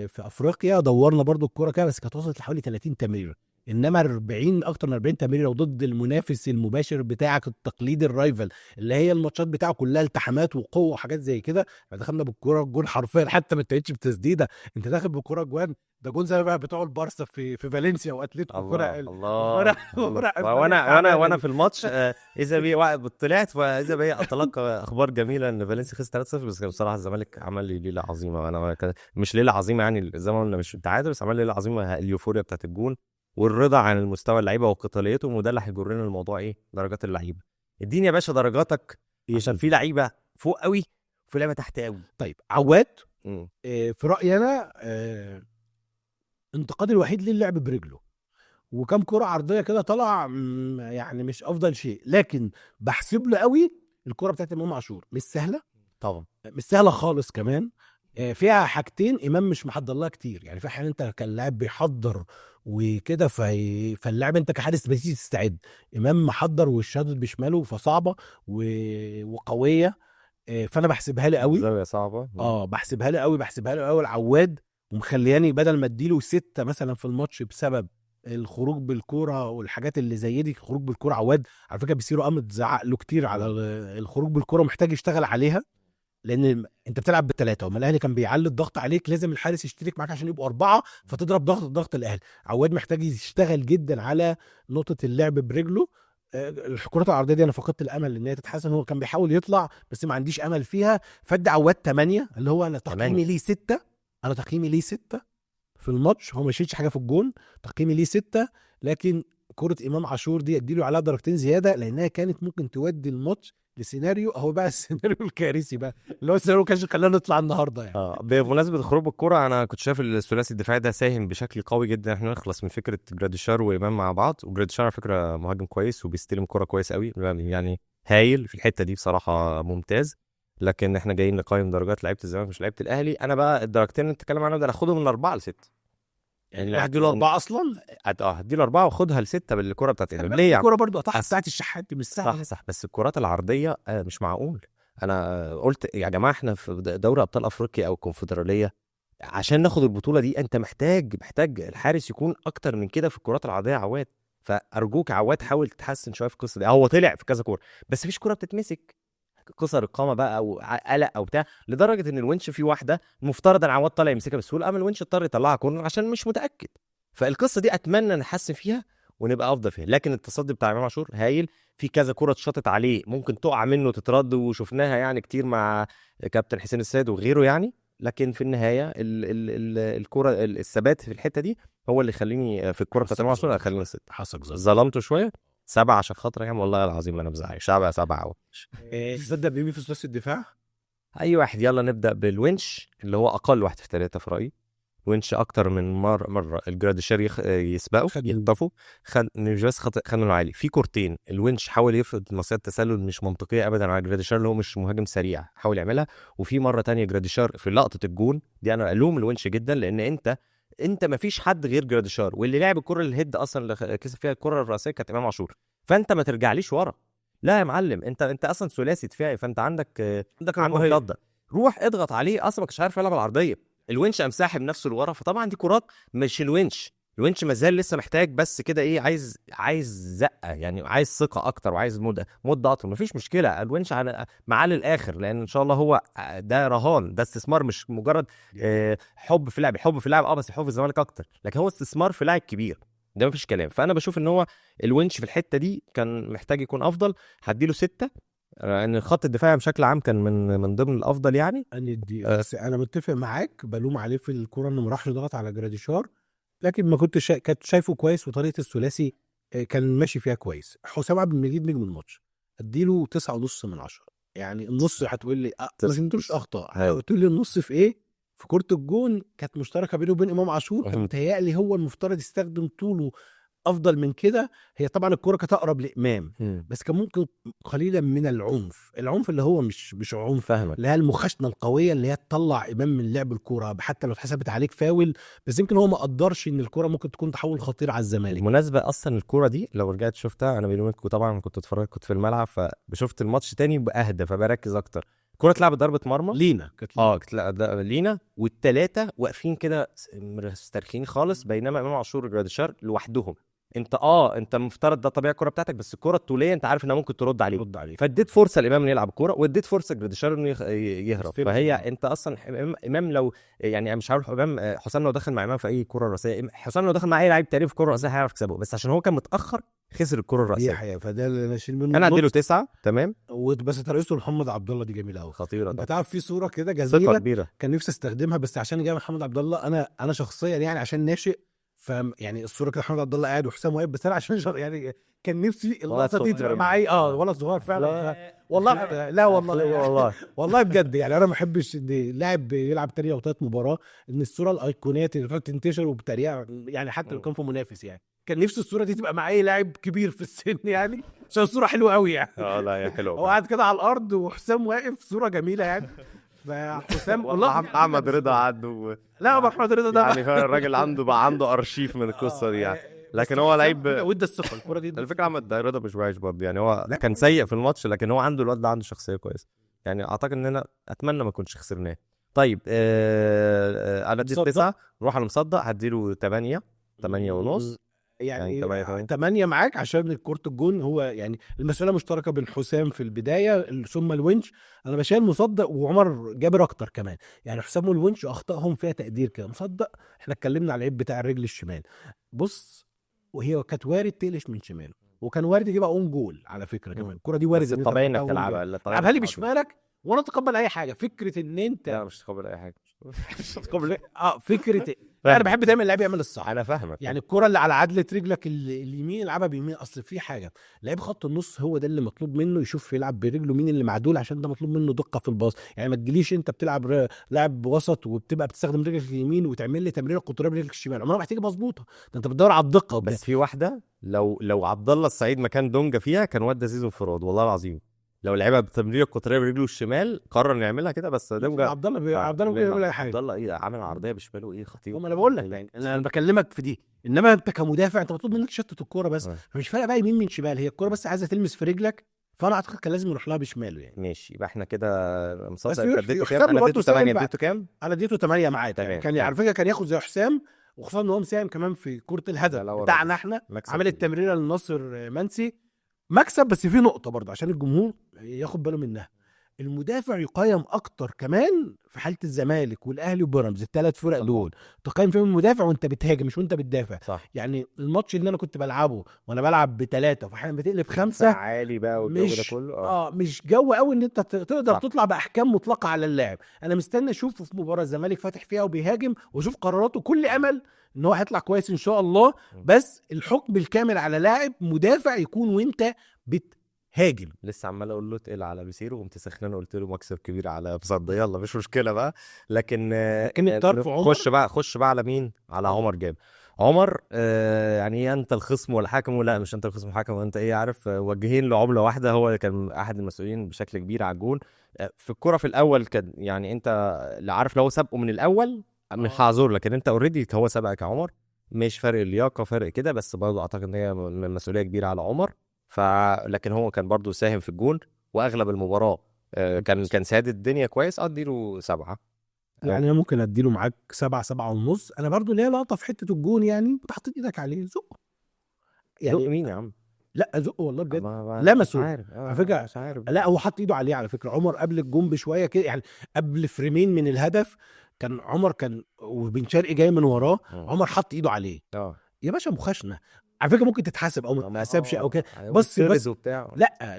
S1: في افريقيا دورنا برضو الكوره كده بس كانت وصلت لحوالي 30 تمريره. انما 40 اكتر من 40 تمريره وضد المنافس المباشر بتاعك التقليدي الرايفل اللي هي الماتشات بتاعه كلها التحامات وقوه وحاجات زي كده. فدخلنا بالكوره الجون حرفيا حتى ما انتهتش بتسديده انت داخل بالكوره جوان. ده جون زي بقى بتوع البارسا في فالنسيا واتلتيكو.
S2: الله
S1: الله
S2: وانا في الماتش اذا بي طلعت واذا بي اتلقى اخبار جميله ان فالنسيا خسر 3-0 بس بصراحه الزمالك عمل لي ليله عظيمه. وانا مش ليله عظيمه يعني زي ما قلنا مش التعادل بس عمل لي ليله عظيمه اليوفوريا بتاعت الجون والرضا عن المستوى اللعيبه وقتاليتهم وده اللي هيجرنا الموضوع ايه درجات اللعيبه. اديني يا باشا درجاتك عشان في لعيبه فوق قوي وفي لعيبه تحت قوي.
S1: طيب عواد في رايي انا انتقادي الوحيد ليه اللعب برجله وكم كرة عرضية كده طلع يعني مش افضل شيء. لكن بحسب له قوي الكرة بتاعت امام عاشور مش سهلة
S2: طبعا
S1: مش سهلة خالص كمان. فيها حاجتين امام مش محضر لها كتير. يعني في احيانا انت كلاعب بيحضر وكده فاللاعب انت كحارس بتيجي تستعد. امام محضر والشادد بشماله فصعبة وقوية. فانا بحسبها لي قوي
S2: زاويه صعبه
S1: بحسبها لي قوي العواد ومخلياني بدل ما اديله 6 مثلا في الماتش بسبب الخروج بالكوره والحاجات اللي زي دي. خروج بالكوره عواد على فكره بيصيروا قامت زعق له كتير على الخروج بالكوره محتاج يشتغل عليها لان انت بتلعب بالثلاثه وما الاهلي كان بيعلي الضغط عليك لازم الحارس يشترك معاك عشان يبقوا 4 فتضرب ضغط الاهلي. عواد محتاج يشتغل جدا على نقطه اللعب برجله. الكرات العرضيه دي انا فقدت الامل ان هي تتحسن. هو كان بيحاول يطلع بس ما عنديش امل فيها. فدي عواد 8 اللي هو انا تقييمي ليه 6. انا تقييمي ليه 6 في الماتش. هو ما شيلش حاجه في الجون تقييمي ليه 6. لكن كرة امام عاشور دي اديله عليها درجتين زياده لانها كانت ممكن تودي الماتش لسيناريو اهو بقى السيناريو الكارثي بقى اللي هو السيناريو كان خلانا نطلع النهارده يعني.
S2: بمناسبه خروج الكرة انا كنت شايف الثلاثي الدفاعي ده ساهم بشكل قوي جدا احنا نخلص من فكره جراديشار وامام مع بعض. وجراديشار على فكره مهاجم كويس وبيستلم كرة كويس قوي يعني هايل في الحته دي بصراحه ممتاز. لكن احنا جايين نقيم درجات لعيبه الزمالك مش لعيبه الاهلي. انا بقى الدرجتين اللي بتتكلم عنهم ده هاخدهم من 4 ل6
S1: يعني هديله 4 اصلا.
S2: هديله 4 واخدها ل6 بالكرة بتاعت ليه
S1: الكرة برضو قطعها بتاعت الشحات دي مش سهله.
S2: صح بس الكرات العرضيه مش معقول. انا قلت يا جماعه احنا في دوري ابطال افريقيا او الكونفدراليه عشان ناخد البطوله دي انت محتاج الحارس يكون اكتر من كده في الكرات العرضيه عواد. فارجوك عواد حاول تتحسن شويه في القصه دي. هو طلع في كذا كوره بس مفيش كوره بتتمسك كسر القامه بقى او قلق او بتاع لدرجه ان الونش في واحده المفترض ان عواد طالع يمسكها بسهوله اما الونش اضطر يطلعها كورنر عشان مش متاكد. فالقصه دي اتمنى نحسن فيها ونبقى افضل فيها. لكن التصدي بتاع امام عاشور هايل. في كذا كره اتشطت عليه ممكن تقع منه تترد وشفناها يعني كتير مع كابتن حسين السيد وغيره يعني. لكن في النهايه الكره الثبات في الحته دي هو اللي يخليني في الكره بتاعت امام عاشور خليني 6.
S1: حصل
S2: ظلمته شويه 7 عشان خاطر يعني والله العظيم انا بزعل شعب 7
S1: تصدق بيمي في ثلاثي الدفاع
S2: اي واحد. يلا نبدا بالونش اللي هو اقل واحد في 3 في رايي. ونش اكتر من مره الجراديشار يسبقه يخطفه مش بس خدوا عالي في كورتين. الونش حاول يفرض مصيدة تسلل مش منطقيه ابدا على جراديشار اللي هو مش مهاجم سريع حاول يعملها. وفي مره تانية جراديشار في لقطه الجون دي انا الوم الونش جدا لان انت ما فيش حد غير جراديشار واللي لعب الكره الهيد اصلا اللي كسب فيها الكره الرئيسيه كانت امام عاشور. فانت ما ترجعليش ورا لا يا معلم انت اصلا ثلاثي دفاعي فانت عندك رده روح اضغط عليه اصلا مش عارف يلعب العرضيه. الونش قام ساحب نفسه لورا فطبعا دي كرات مش الونش ما زال لسه محتاج بس كده ايه عايز زقه يعني عايز ثقه اكتر وعايز مده اطول. مفيش مشكله الونش معاه للاخر لان ان شاء الله هو ده رهان ده استثمار مش مجرد حب في اللعب بس حب في الزمالك اكتر لكن هو استثمار في لاعب كبير ده مفيش كلام. فانا بشوف ان هو الونش في الحته دي كان محتاج يكون افضل. هديله 6 ان الخط الدفاعي بشكل عام كان من ضمن الافضل يعني.
S1: انا متفق معاك بلوم عليه في الكوره انه ما راحش ضغط على جراديشار لكن ما كنت كنت شايفه كويس وطريقه الثلاثي كان ماشي فيها كويس. حسام عبد المجيد نجم الماتش اديله 9.5 من 10. يعني النص هتقول لي ما فهمتوش اخطاء هتقول لي النص في ايه في كره الجون كانت مشتركه بينه وبين امام عاشور. متهيألي هو المفترض يستخدم طوله افضل من كده. هي طبعا الكوره كانت اقرب لامام، بس كان ممكن قليلا من العنف اللي هو مش عنف،
S2: فاهمك.
S1: اللي هي المخاشنه القويه اللي هي تطلع امام من لعب الكوره حتى لو اتحسبت عليك فاول، بس يمكن هو ما قدرش ان الكوره ممكن تكون تحول خطير على الزمالك.
S2: بالمناسبه اصلا الكوره دي لو رجعت شفتها انا بيني وبينك، طبعا كنت اتفرج، كنت في الملعب فشفت الماتش تاني باهدى فبركز اكتر. الكوره اتلعبت ضربه مرمى
S1: لينا كانت
S2: لينا، والثلاثه واقفين كده مسترخين خالص، بينما امام عاشور وجراديشار لوحدهم. انت مفترض ده طبيعي الكوره بتاعتك، بس الكوره الطوليه انت عارف انها ممكن ترد عليك، فاديت فرصه لامام انه يلعب الكوره، واديت فرصه جراديشار انه يهرب. فهي انت اصلا امام لو يعني مش عارف امام حسام لو دخل مع امام في اي كوره راسيه، حسام لو دخل مع اي لاعب تاني في كوره راسيه هيعرف يكسبه، بس عشان هو كان متاخر خسر الكوره
S1: دي
S2: الراسيه.
S1: حقيقه، فده اللي انا اشيل منه.
S2: انا اديله 9 تمام.
S1: بس ترقصه محمد عبد الله دي جميله قوي،
S2: خطيره
S1: انت
S2: طبعا،
S1: تعرف في صوره كده
S2: ثقه
S1: جميله
S2: كبيره.
S1: كان نفسي استخدمها، بس عشان جاي محمد عبد الله انا شخصيا يعني عشان ناشئ، يعني الصوره كده محمد عبد الله قاعد وحسام واقف، بس انا عشان يعني كان نفسي اللقطه دي تبقى معايا. ولا صغير فعلا والله. لا والله والله بجد يعني انا ما بحبش ان لاعب بيلعب تانية وتالت مباراه ان الصوره الايقونيه تنتشر وبتريقه، يعني حتى لو كان في منافس، يعني كان نفسي الصوره دي تبقى مع اي لاعب كبير في السن يعني عشان الصوره حلوه قوي يعني.
S2: لا يا حلو.
S1: هو قاعد كده على الارض وحسام واقف، صوره جميله يعني. فحسام
S2: والله محمد رضا عنده،
S1: لا محمد رضا ده
S2: يعني الراجل عنده ارشيف من القصه دي يعني، لكن هو لعيب
S1: وده الثقه الكوره دي.
S2: الفكره محمد رضا مش وحش برضه يعني، هو كان سيء في الماتش لكن هو عنده الواد ده عنده شخصيه كويسه يعني، اعتقد ان انا اتمنى ما كنتش خسرناه. طيب انا اديت 9، نروح على المصدق هديله 8 ونص
S1: يعني 8 معاك عشان كرة الجون. هو يعني المسألة مشتركة بين حسام في البداية ثم الونش، انا بشيل مصدق وعمر جابر اكتر كمان، يعني حسام والونش اخطائهم فيها تقدير كده. مصدق احنا اتكلمنا على العيب بتاع الرجل الشمال، بص وهي كانت وارد تقلش من شماله، وكان وارد يجيبها اون جول على فكرة كمان. الكرة دي وارد
S2: ان طبيعي انك تلعبها
S1: لي بشمالك وانا اتقبل اي حاجه. فكره ان انت
S2: لا مش تقبل اي حاجه
S1: مش تقبل فكره انا بحب دايما اللعيب يعمل الصح.
S2: انا فاهمك
S1: يعني الكره اللي على عدله رجلك اليمين العبها بيمين. اصل في حاجه لعيب خط النص هو ده اللي مطلوب منه يشوف يلعب برجله مين اللي معدول، عشان ده مطلوب منه دقه في الباص. يعني ما تجيليش انت بتلعب لاعب وسط وبتبقى بتستخدم رجلك اليمين وتعمل لي تمريره قطريه برجلك الشمال، عمرها ما هتيجي مظبوطه، ده انت بتدور على الدقه.
S2: بس في واحده لو عبد الله السعيد مكان دونجا فيها كان ودى زيزو انفراد والله العظيم، لو لعبها بتمريره قطريه برجله الشمال قرر يعملها كده، بس دونجا
S1: عبد الله بيعمل اي حاجه.
S2: عبد الله ايه عامل عرضيه بشماله ايه خطير.
S1: انا بقول لك يعني انا بكلمك في دي، انما انت كمدافع انت مطلوب منك تشتت الكوره بس، مش فارقه بقى يمين من شمال، هي الكوره بس عايزه تلمس في رجلك، فانا اعتقد كان لازم يروح لها بشماله يعني.
S2: ماشي يبقى احنا كده
S1: بس
S2: اديته كام؟ انا اديته 8. اديته كام؟
S1: انا اديته 8 معاه. كان على فكره كان ياخد زي حسام، وخصوصا ان هو مساهم كمان في كره الهدف بتاعنا احنا، عمل التمريره للناصر منسي مكسب، بس في نقطه برضه عشان الجمهور ياخد باله منها. المدافع يقيم اكتر كمان في حاله الزمالك والاهلي وبيراميدز، الثلاث فرق دول تقيم فيهم المدافع وانت بتهاجم مش وانت بتدافع.
S2: صح.
S1: يعني الماتش اللي انا كنت بلعبه وانا بلعب ب3 وفاحيانا بتقلب 5
S2: عالي بقى والجو ده كله
S1: مش جو قوي ان انت تقدر تطلع باحكام مطلقه على اللاعب. انا مستني اشوفه في مباراه الزمالك فاتح فيها وبيهاجم واشوف قراراته، كل امل ان هو هيطلع كويس ان شاء الله، بس الحكم الكامل على لاعب مدافع يكون وانت هاجم.
S2: لسه عمال اقول له تقل على بيسيرو، وقمت سخنان قلت له مكسب كبير على بصد، يلا مش مشكله بقى. لكن خش بقى على مين؟ على عمر جاب. عمر يعني انت الخصم ولا حاكم؟ ولا مش انت الخصم والحكم، وانت ايه عارف وجهين لعمله واحده، هو كان احد المسؤولين بشكل كبير على الجون في الكره في الاول. كان يعني انت اللي عارف لو سابقه من الاول من حاضر، لكن انت اوريدي هو سبقك يا عمر، مش فرق اللياقه فرق كده، بس برضه اعتقد ان هي مسؤوليه كبيره على عمر. لكن هو كان برضو ساهم في الجون واغلب المباراه كان سادد الدنيا كويس. اديله 7
S1: يعني انا ممكن اديله معاك 7 ونص. انا برضو ليه لقطه في حته الجون يعني انت حطيت ايدك عليه زقه
S2: يعني. زق مين يا عم؟
S1: لا زقه والله بجد لمسه على فكره.
S2: مش عارف.
S1: لا هو حط ايده عليه على فكره عمر قبل الجون بشويه كده، يعني قبل فريمين من الهدف كان عمر وبن شرقي جاي من وراه، عمر حط ايده عليه. يا باشا مخاشنه على فكره، ممكن تتحاسب او ما تتحاسبش او كده، بس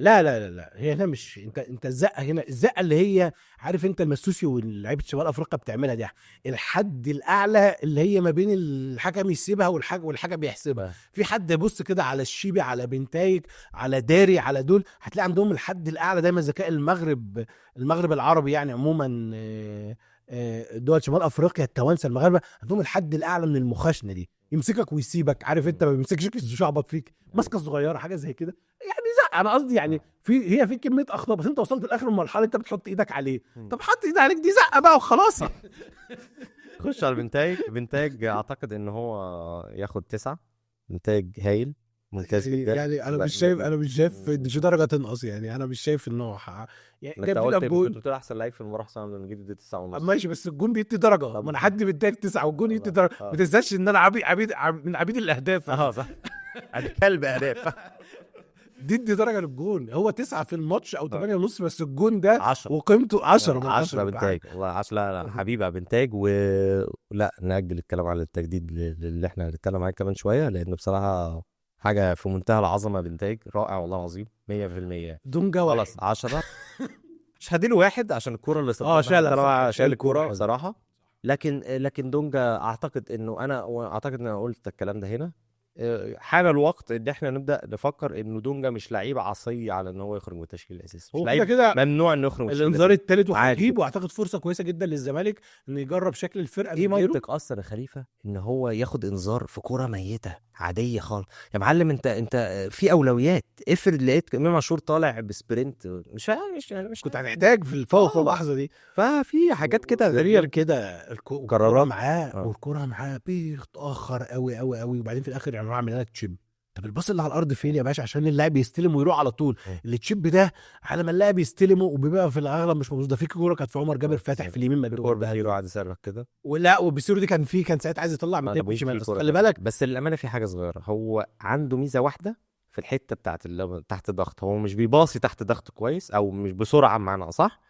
S1: لا هي هنا مش انت الزقه هنا، الزقه اللي هي عارف انت المسوسي واللعيبه شمال افريقيا بتعملها دي، الحد الاعلى اللي هي ما بين الحكم يسيبها والحكم يحسبها. في حد يبص كده على الشيبي على بنتايج على داري على دول، هتلاقي عندهم الحد الاعلى دايما ذكاء المغرب العربي يعني عموما، دول شمال افريقيا التوانسه المغاربه عندهم الحد الاعلى من المخاشنه دي. يمسكك ويسيبك، عارف انت ما بيمسكش يشعبط فيك، مسكه صغيره حاجه زي كده يعني. زق، انا قصدي يعني في كميه اخطاء، بس انت وصلت لاخر المرحله انت بتحط ايدك عليه. طب حط ايدك عليك دي زقه بقى وخلاص.
S2: خش على بنتاج اعتقد ان هو ياخد 9. بنتاج هايل ممتاز جدا.
S1: يعني انا مش شايف ان في درجه تنقص، يعني انا مش شايف ان هو يعني
S2: انت
S1: جايب لنا
S2: قلت
S1: الجون.
S2: احسن لعيب في المباراه حسام لما جيت 9 ونص.
S1: ماشي، بس الجون بيدي درجه،
S2: طب
S1: ما انا حد بيديك 9 والجون يدي درجه، ما
S2: اه
S1: تنساش ان انا من عبيد الاهداف.
S2: صح. ادي كلب اهداف.
S1: دي درجه للجون، هو 9 في الماتش او 8 ونص، بس الجون ده
S2: 10
S1: وقيمته 10 من
S2: 10
S1: 10
S2: بنتاج والله 10. لا لا حبيبي يا بنتاج. ولا نأجل الكلام على التجديد اللي احنا هنتكلم عليه كمان شويه، لان بصراحه حاجه في منتهى العظمه. بنتاج رائع والله العظيم 100%.
S1: دونجا واحد.
S2: خلاص 10. مش هديله 1 عشان الكوره اللي صدها.
S1: شالها
S2: طبعا
S1: صح،
S2: شال الكوره
S1: حلو.
S2: بصراحه. لكن دونجا اعتقد انه اعتقد ان انا قلت الكلام ده هنا. حان الوقت ان احنا نبدا نفكر انه دونجا مش لعيب عصي على ان هو يخرج من التشكيل الاساسي. مش
S1: هو
S2: لعيب
S1: كده
S2: ممنوع انه يخرج من التشكيل
S1: الانذار
S2: الاساسي.
S1: الثالث
S2: عادي.
S1: وهيجيب، واعتقد فرصه كويسه جدا للزمالك ان يجرب شكل الفرقه
S2: ايه
S1: من غيره.
S2: منطق اصلا يا خليفه ان هو ياخد انذار في كوره ميته عاديه خالص؟ يا معلم انت في اولويات. افرض لقيت امام عاشور طالع بسبرنت، مش
S1: كنت هتحتاج في الفوق في اللحظه دي.
S2: ففي حاجات كده
S1: غير كده الكوره
S2: قرارات.
S1: معاه، والكوره معاه بيتاخر قوي قوي قوي، وبعدين في الاخر يعني عامل لك تشيب. طب الباص اللي على الارض فين يا باشا عشان اللاعب يستلم ويروح على طول؟ اللي تشيب ده على ما اللاعب يستلمه وبيبقى في الاغلب مش موجود. ده في كوره كانت في عمر جابر فاتح في اليمين
S2: الكور
S1: مدوب،
S2: بيجيله قاعد يصرخ كده.
S1: ولا وبيسيرو دي كان ساعتها عايز يطلع من تاني شمال، بس خلي بالك.
S2: بس للامانه في حاجه صغيره، هو عنده ميزه واحده في الحته بتاعت تحت الضغط. هو مش بيباصي تحت ضغط كويس، او مش بسرعه بمعنى صح.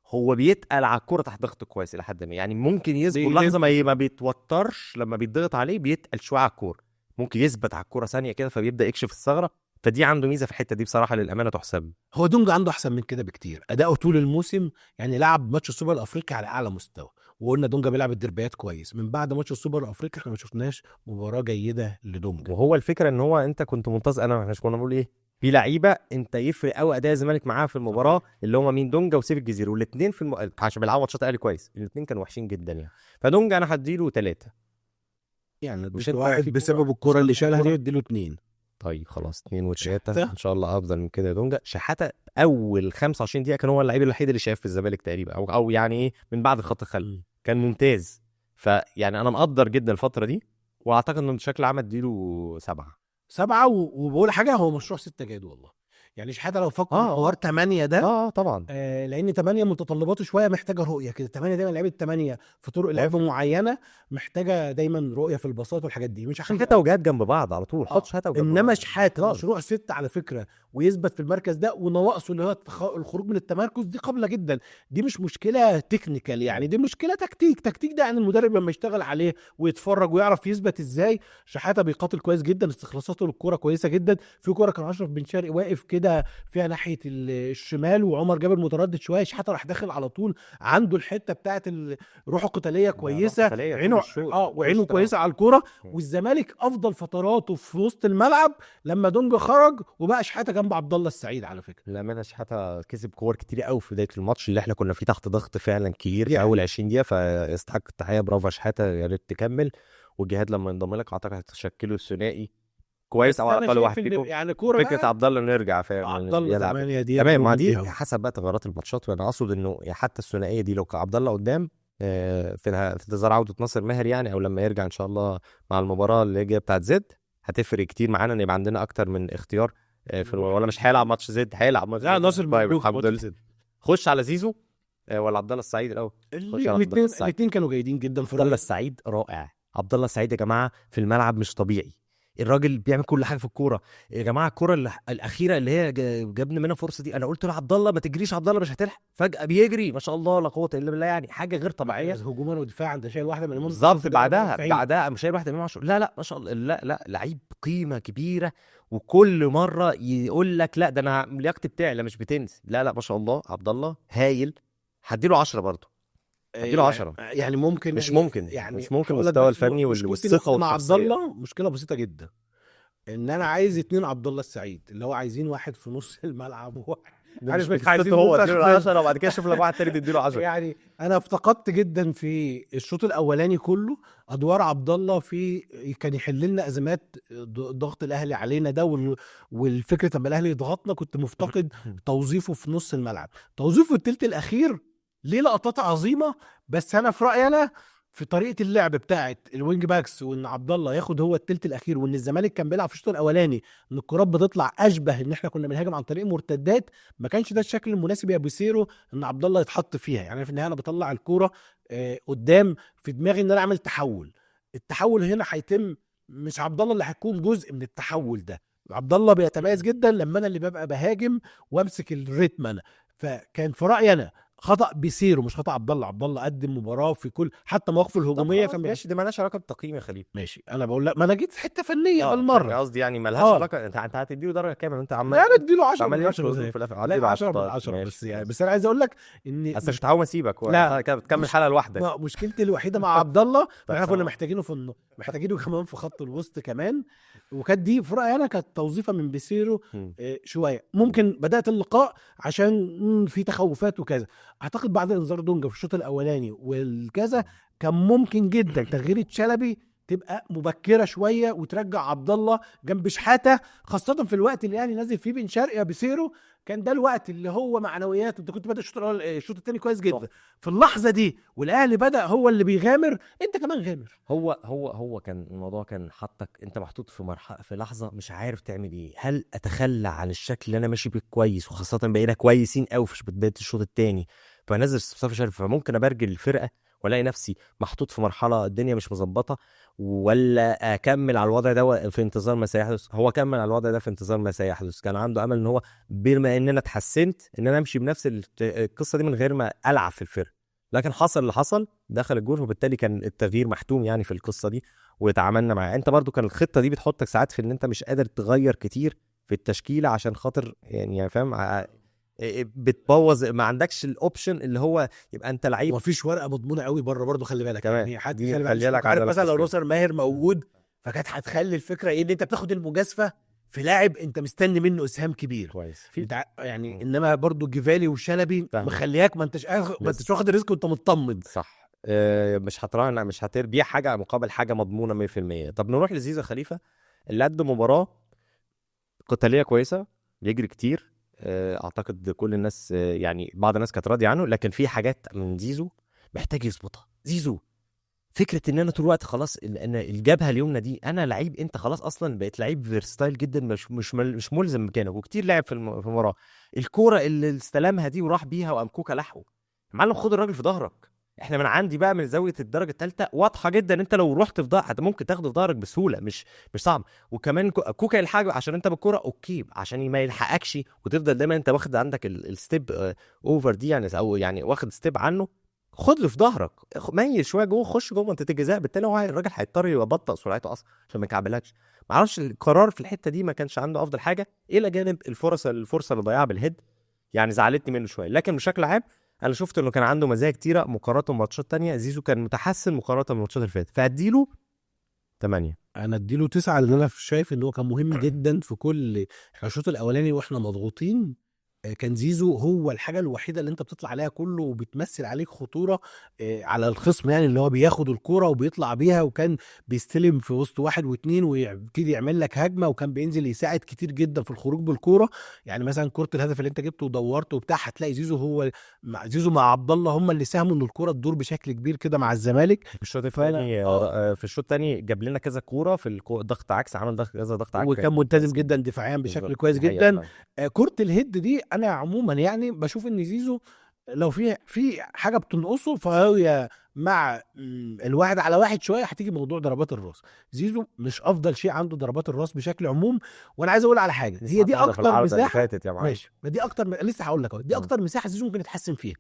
S2: هو بيتقل على الكوره تحت ضغط كويس الى حد ما. يعني ممكن يصبر لحظه ما بيتوترش لما بيتضغط عليه، بيتقل شويه على الكوره. ممكن يثبت على الكوره ثانيه كده فبيبدا يكشف الثغره. فدي عنده ميزه في الحته دي بصراحه للامانه تحسب.
S1: هو دونجا عنده احسن من كده بكتير، اداؤه طول الموسم يعني لعب ماتش السوبر الافريقي على اعلى مستوى، وقلنا دونجا بيلعب الدربيات كويس. من بعد ماتش السوبر الافريقي احنا ما شفناش مباراه جيده لدونجا.
S2: وهو الفكره ان هو انت كنت منتظر، احنا كنا بنقول ايه، في لعيبه انت يفرق قوي اداء الزمالك معاها في المباراه، اللي هم مين؟ دونجا وسيف الجزيري. والاثنين عشان بيلعبوا ماتشات اهلي كويس، الاثنين كانوا وحشين جدا يعني. فدونجا انا هديله 3.
S1: يعني
S2: مش
S1: مش واحد
S2: في
S1: بسبب الكره اللي شالها دي اديله 2.
S2: طيب خلاص 2 و3
S1: شحاتة.
S2: ان شاء الله افضل من كده. دونجا شحاته اول 25 دقيقه كان هو اللعيب الوحيد اللي شايف في الزمالك تقريبا، او يعني ايه من بعد الخط الخلفي كان ممتاز. فيعني انا مقدر جدا الفتره دي، واعتقد انه بشكل عام اديله 7.
S1: وبقول حاجه، هو مشروع 6 جاد والله. يعني شحاته لو فكر حوار 8 ده
S2: طبعا.
S1: لان 8 متطلباته شويه محتاجه رؤيه كده. 8 دايما لعيبه 8 في طرق لعب معينه محتاجه دايما رؤيه في الباصات والحاجات دي. مش عشان
S2: شحاته وجهات جنب بعض على طول. حط شحاته وجنب
S1: انما
S2: بعض.
S1: شحاته مشروع 6 على فكره، ويثبت في المركز ده، ونواقصه اللي هو الخروج من التمركز دي قابله جدا. دي مش مشكله تكنيكال يعني، دي مشكله تكتيك ده يعني المدرب لما يشتغل عليه ويتفرج ويعرف يثبت ازاي. شحاته بيقاتل كويس جدا، استخلاصاته للكوره كويسه جدا. في كوره كان اشرف بن شرقي واقف كده فيها ناحيه الشمال، وعمر جابر متردد شويه، شحاته راح داخل على طول. عنده الحته بتاعت الروح القتاليه كويسه، عينه وعينه كويسه على الكوره. والزمالك افضل فتراته في وسط الملعب لما دونجا خرج وبقى شحاته جنب عبد الله السعيد. على فكره
S2: للامانه شحاته كسب كور كتير قوي في بدايه الماتش اللي احنا كنا فيه تحت ضغط فعلا كبير في اول 20 دقيقه، فيستحق التحيه. برافو شحاته، يا ريت تكمل. والجهاد لما ينضم لك اعتقد هتشكلوا الثنائي كويس، او على الاقل واحد فيكم.
S1: يعني كوره
S2: فكره عبد الله نرجع فاهم
S1: عبد الله 8 دي
S2: تمام. ما دي حسب بقى تغيرات الماتشات. وانا اقصد انه حتى الثنائيه دي لو عبد الله قدام في انتظار عوده ناصر ماهر يعني، او لما يرجع ان شاء الله مع المباراه اللي جايه بتاعت زد، هتفرق كتير معانا ان يبقى عندنا اكتر من اختيار في ولا مش هيلعب ماتش زد، هيلعب ماتش.
S1: لا ناصر
S2: الحمد لله. خش على زيزو ولا عبد الله السعيد الاول؟
S1: الاثنين كانوا جيدين جدا. في
S2: عبد الله السعيد رائع. عبد الله السعيد يا جماعه في الملعب مش طبيعي. الراجل بيعمل كل حاجه في الكوره يا جماعه. الكوره الاخيره اللي هي جابنا منها فرصه دي، انا قلت له عبد الله ما تجريش، عبد الله مش هتلحق، فجاه بيجري ما شاء الله لا قوه الا بالله. يعني حاجه غير طبيعيه.
S1: هجوما ودفاعا، انت شايل واحده من
S2: بالظبط. بعدها مش شايل واحده من لا ما شاء الله. لا لعيب قيمه كبيره. وكل مره يقول لك لا ده انا لياقتي بتعلى مش بتنزل. لا ما شاء الله عبد الله هايل. هديله 10 برضه. اديله 10
S1: يعني ممكن
S2: مش ممكن المستوى الفني والثقه
S1: مع عبد الله مشكله بسيطه جدا، ان انا عايز 2 عبد الله السعيد، اللي هو عايزين واحد في نص الملعب وواحد عارف
S2: مش
S1: عايزين
S2: هو
S1: نقول
S2: اديله
S1: عشان-
S2: 10 وبعد كده شوف لك واحد تاني تديله 10.
S1: يعني انا افتقدت جدا في الشوط الاولاني كله ادوار عبد الله في كان يحل لنا ازمات ضغط الاهلي علينا ده والفكره لما الاهلي يضغطنا كنت مفتقد توظيفه في نص الملعب. توظيفه في الثلث الاخير ليه لقطات عظيمه، بس انا في رايي انا في طريقه اللعب بتاعه الوينج باكس وان عبد الله ياخد هو الثلث الاخير وان الزمالك كان بيلعب في الشوط الاولاني ان الكرات بتطلع اشبه ان احنا كنا بنهاجم عن طريق مرتدات، ما كانش ده الشكل المناسب يا ابو سيرو ان عبد الله يتحط فيها. يعني في النهايه انا بطلع الكوره قدام في دماغي ان انا اعمل تحول. التحول هنا هيتم مش عبد الله اللي هيكون جزء من التحول ده. عبد الله بيتميز جدا لما انا اللي ببقى بهاجم وامسك الريتم انا. فكان في رايي انا خطا بيسيرو مش خطا عبد الله. عبد الله قدم مباراه في كل حتى مواقفه الهجوميه كان
S2: ماشي، دي مالهاش علاقه بالتقييم يا خليل.
S1: ماشي. انا بقول لك ما انا جيت في حته فنيه
S2: يعني
S1: بالمره.
S2: قصدي يعني مالهاش
S1: آه.
S2: علاقه، انت هتديله درجه كامله وانت عمال
S1: لا انا اديله 10
S2: عمال
S1: من 10
S2: يشكر في الاخر
S1: لا
S2: هديله
S1: 10 من
S2: 10.
S1: 10
S2: ماشي
S1: بس يعني
S2: خلاص.
S1: بس انا عايز اقول لك ان
S2: اصل مش هتعاوم اسيبك
S1: لا.
S2: كده بتكمل حلقه لوحدك.
S1: مشكلتي الوحيده مع عبد الله احنا كنا
S2: صح.
S1: محتاجينه في محتاجينه كمان في خط الوسط كمان. وكانت دي في رايي انا كانت توظيفه من بيسيرو شويه. ممكن بدات اللقاء عشان في تخوفات وكذا. اعتقد بعد انذار دونجا في الشوط الاولاني والكذا كان ممكن جدا تغيير شلبي تبقى مبكره شويه وترجع عبد الله جنب شحاته، خاصه في الوقت اللي يعني نازل فيه بن شرقي بيسيرو. كان ده الوقت اللي هو معنويات. انت كنت بادئ الشوط الاول الشوط الثاني كويس جدا. في اللحظه دي والاهلي بدا هو اللي بيغامر، انت كمان غامر.
S2: هو كان الموضوع كان حطك انت محطوط في مرحله في لحظه مش عارف تعمل ايه. هل اتخلى عن الشكل اللي انا ماشي بيه كويس وخاصه بقينا كويسين قوي في بدايه الشوط الثاني فنزل مصطفى شرف فممكن ابرجل الفرقه والاقي نفسي محطوط في مرحله الدنيا مش مظبطه، ولا اكمل على الوضع ده في انتظار ما سيحدث؟ هو كمل على الوضع ده في انتظار ما سيحدث. كان عنده امل ان هو بما ان انا اتحسنت ان انا امشي بنفس القصه دي من غير ما العب في الفرقه. لكن حصل اللي حصل، دخل الجول، وبالتالي كان التغيير محتوم يعني في القصه دي وتعاملنا معاه. انت برضو كان الخطه دي بتحطك ساعات في ان انت مش قادر تغير كتير في التشكيله عشان خاطر يعني فاهم بتبوظ، ما عندكش الاوبشن اللي هو يبقى انت لعيب.
S1: ومفيش ورقه مضمونه قوي بره برضو خلي بالك
S2: كمان
S1: يعني حد
S2: دي
S1: خلي
S2: خلي بالك
S1: عارف
S2: على
S1: مثلا لو
S2: التشكيل.
S1: ناصر ماهر موجود فكانت هتخلي الفكره ايه ان انت بتاخد المجازفه في لاعب انت مستني منه اسهام كبير
S2: كويس
S1: يعني انما برضو جيفالي وشلبي
S2: فاهمك.
S1: مخلياك ما انتش واخد الريسك وانت مطمن.
S2: صح. مش هتراهن، مش هتبيع حاجه مقابل حاجه مضمونه 100%. طب نروح لزيزو خليفه اللي قدم مباراه قتاليه كويسه، بيجري كتير. اعتقد كل الناس يعني بعض الناس كانت راضيه عنه، لكن في حاجات من زيزو محتاج يظبطها. زيزو فكره ان انا طول الوقت خلاص ان الجبهه اليمنى دي انا لعيب، انت خلاص اصلا بقيت لعيب فيرستايل جدا، مش ملزم مكانك، وكتير لعب في المباراه. الكوره اللي استلمها دي وراح بيها وقام كوكا لحقه. معلم خد الراجل في ظهرك. احنا من عندي بقى من زاويه الدرجه الثالثه واضحه جدا، انت لو رحت في ظهرك ممكن تاخده في ظهرك بسهوله، مش صعب. وكمان كوكا يلحقك عشان انت بالكوره اوكي، عشان ما يلحقكش وتفضل دايما انت واخد عندك الستيب اوفر دي يعني، او يعني واخد ستيب عنه. خد له في ظهرك، ميل شويه جوه، خش جوه منطقه الجزاء، بالتالي هو الراجل هيضطر يبطئ سرعته اصلا عشان ما يكعبلكش. ما اعرفش القرار في الحته دي ما كانش عنده افضل حاجه، الى جانب الفرصه اللي ضيعها بالهيد يعني زعلتني منه شويه. لكن بشكل عام انا شفت انه كان عنده مزايا كتيره مقارنه بماتشات تانية. زيزو كان متحسن مقارنه بالماتشات اللي فاتت، فاديله 8.
S1: انا اديله 9 لان انا شايف ان هو كان مهم جدا في كل الشوط الاولاني واحنا مضغوطين. كان زيزو هو الحاجه الوحيده اللي انت بتطلع عليها كله وبتمثل عليك خطوره على الخصم، يعني اللي هو بياخد الكوره وبيطلع بيها وكان بيستلم في وسط واحد واثنين ويبتدي يعمل لك هجمه، وكان بينزل يساعد كتير جدا في الخروج بالكوره. يعني مثلا كره الهدف اللي انت جبته ودورته وبتاع هتلاقي زيزو مع عبد الله هم اللي ساهموا ان الكوره تدور بشكل كبير كده مع الزمالك.
S2: في الشوط الثاني في الشوط الثاني جاب لنا كذا كوره في ضغط عكس، عمل كذا ضغط عكس،
S1: وكان ملتزم جدا دفاعيا بشكل كويس جدا. كره الهيد دي انا عموما يعني بشوف ان زيزو لو في حاجه بتنقصه فهي مع الواحد على واحد شويه هتيجي موضوع ضربات الراس. زيزو مش افضل شيء عنده ضربات الراس بشكل عموم. وانا عايز اقول على حاجه، هي دي اكتر مساحه ماشي، دي اكتر لسه هقول لك دي اكتر مساحه زيزو ممكن يتحسن فيها.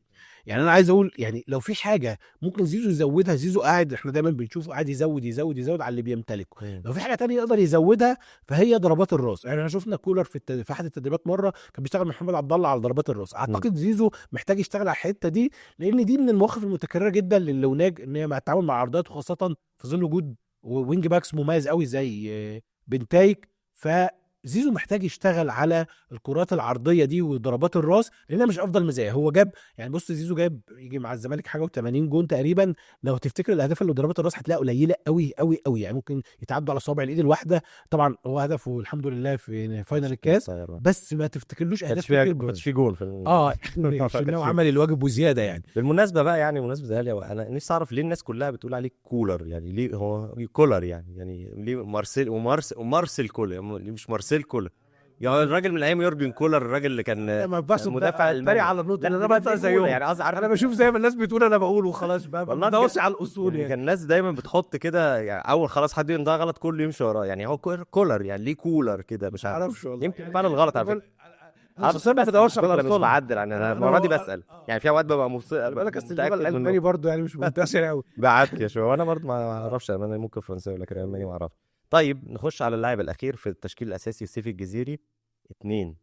S1: يعني انا عايز اقول يعني لو في حاجه ممكن زيزو يزودها، زيزو قاعد احنا دايما بنشوفه قاعد يزود على اللي بيمتلكه. لو في حاجه تانية يقدر يزودها فهي ضربات الراس. يعني احنا شفنا كولر في احد التدريبات مره كان بيشتغل محمد عبد الله على ضربات الراس. اعتقد زيزو محتاج يشتغل على الحته دي، لان دي من المواقف المتكرره جدا للوناج ان هي مع التعامل مع عرضات، وخاصه في ظل وجود وينج باكس مميز قوي زي بنتايك. زيزو محتاج يشتغل على الكرات العرضيه دي وضربات الراس، لانها مش افضل مزايا. هو جاب يعني، بص زيزو جاب يجي مع الزمالك حاجه و80 جون تقريبا. لو تفتكر الاهداف اللي ضربات الراس هتلاقيها قليله قوي قوي قوي، يعني ممكن يتعدوا على صوابع الايد الواحده. طبعا هو هدفه الحمد لله في فاينل الكاس، بس ما تفتكرلوش اهداف كتير
S2: كانش في جول في
S1: عشان هو عمل الواجب وزياده يعني.
S2: بالمناسبه بقى، يعني بمناسبه الاهلي، انا نفسي اعرف ليه الناس كلها بتقول عليه كولر؟ يعني ليه هو كولر؟ يعني ليه مارسيل كولر، ليه مش مارسيل كولر؟ يعني الراجل من ايام يورجن كولر، الراجل اللي كان
S1: ما ينفعش
S2: مدافع
S1: الماني على النقطه
S2: لا،
S1: اللي انا بقى زيهم.
S2: يعني قصدي عارف
S1: انا بشوف زي ما الناس بتقول انا بقول وخلاص بقى،
S2: والله
S1: ما بدورش على الاصول
S2: يعني.
S1: يعني.
S2: كان الناس دايما بتحط كده، يعني اول خلاص حد يقول ده غلط كله يمشي وراه. يعني هو كولر، يعني ليه كولر كده؟ مش عارف،
S1: معرفش والله.
S2: يمكن فعلا الغلط على فكره.
S1: بس ما بدورش على
S2: انا مش
S1: الاصول.
S2: بعدل، انا المره دي بسال. يعني في اوقات ببقى
S1: بالك اصل اللغه
S2: متاكد
S1: الالماني
S2: منه.
S1: برضه يعني مش منتشر قوي.
S2: بعدك يا شويه، وانا برضه ما اعرفش الماني، ممكن فرنساوي لكن الماني ما اعرفش. طيب نخش على اللاعب الاخير في التشكيل الاساسي، سيف الجزيري. 2.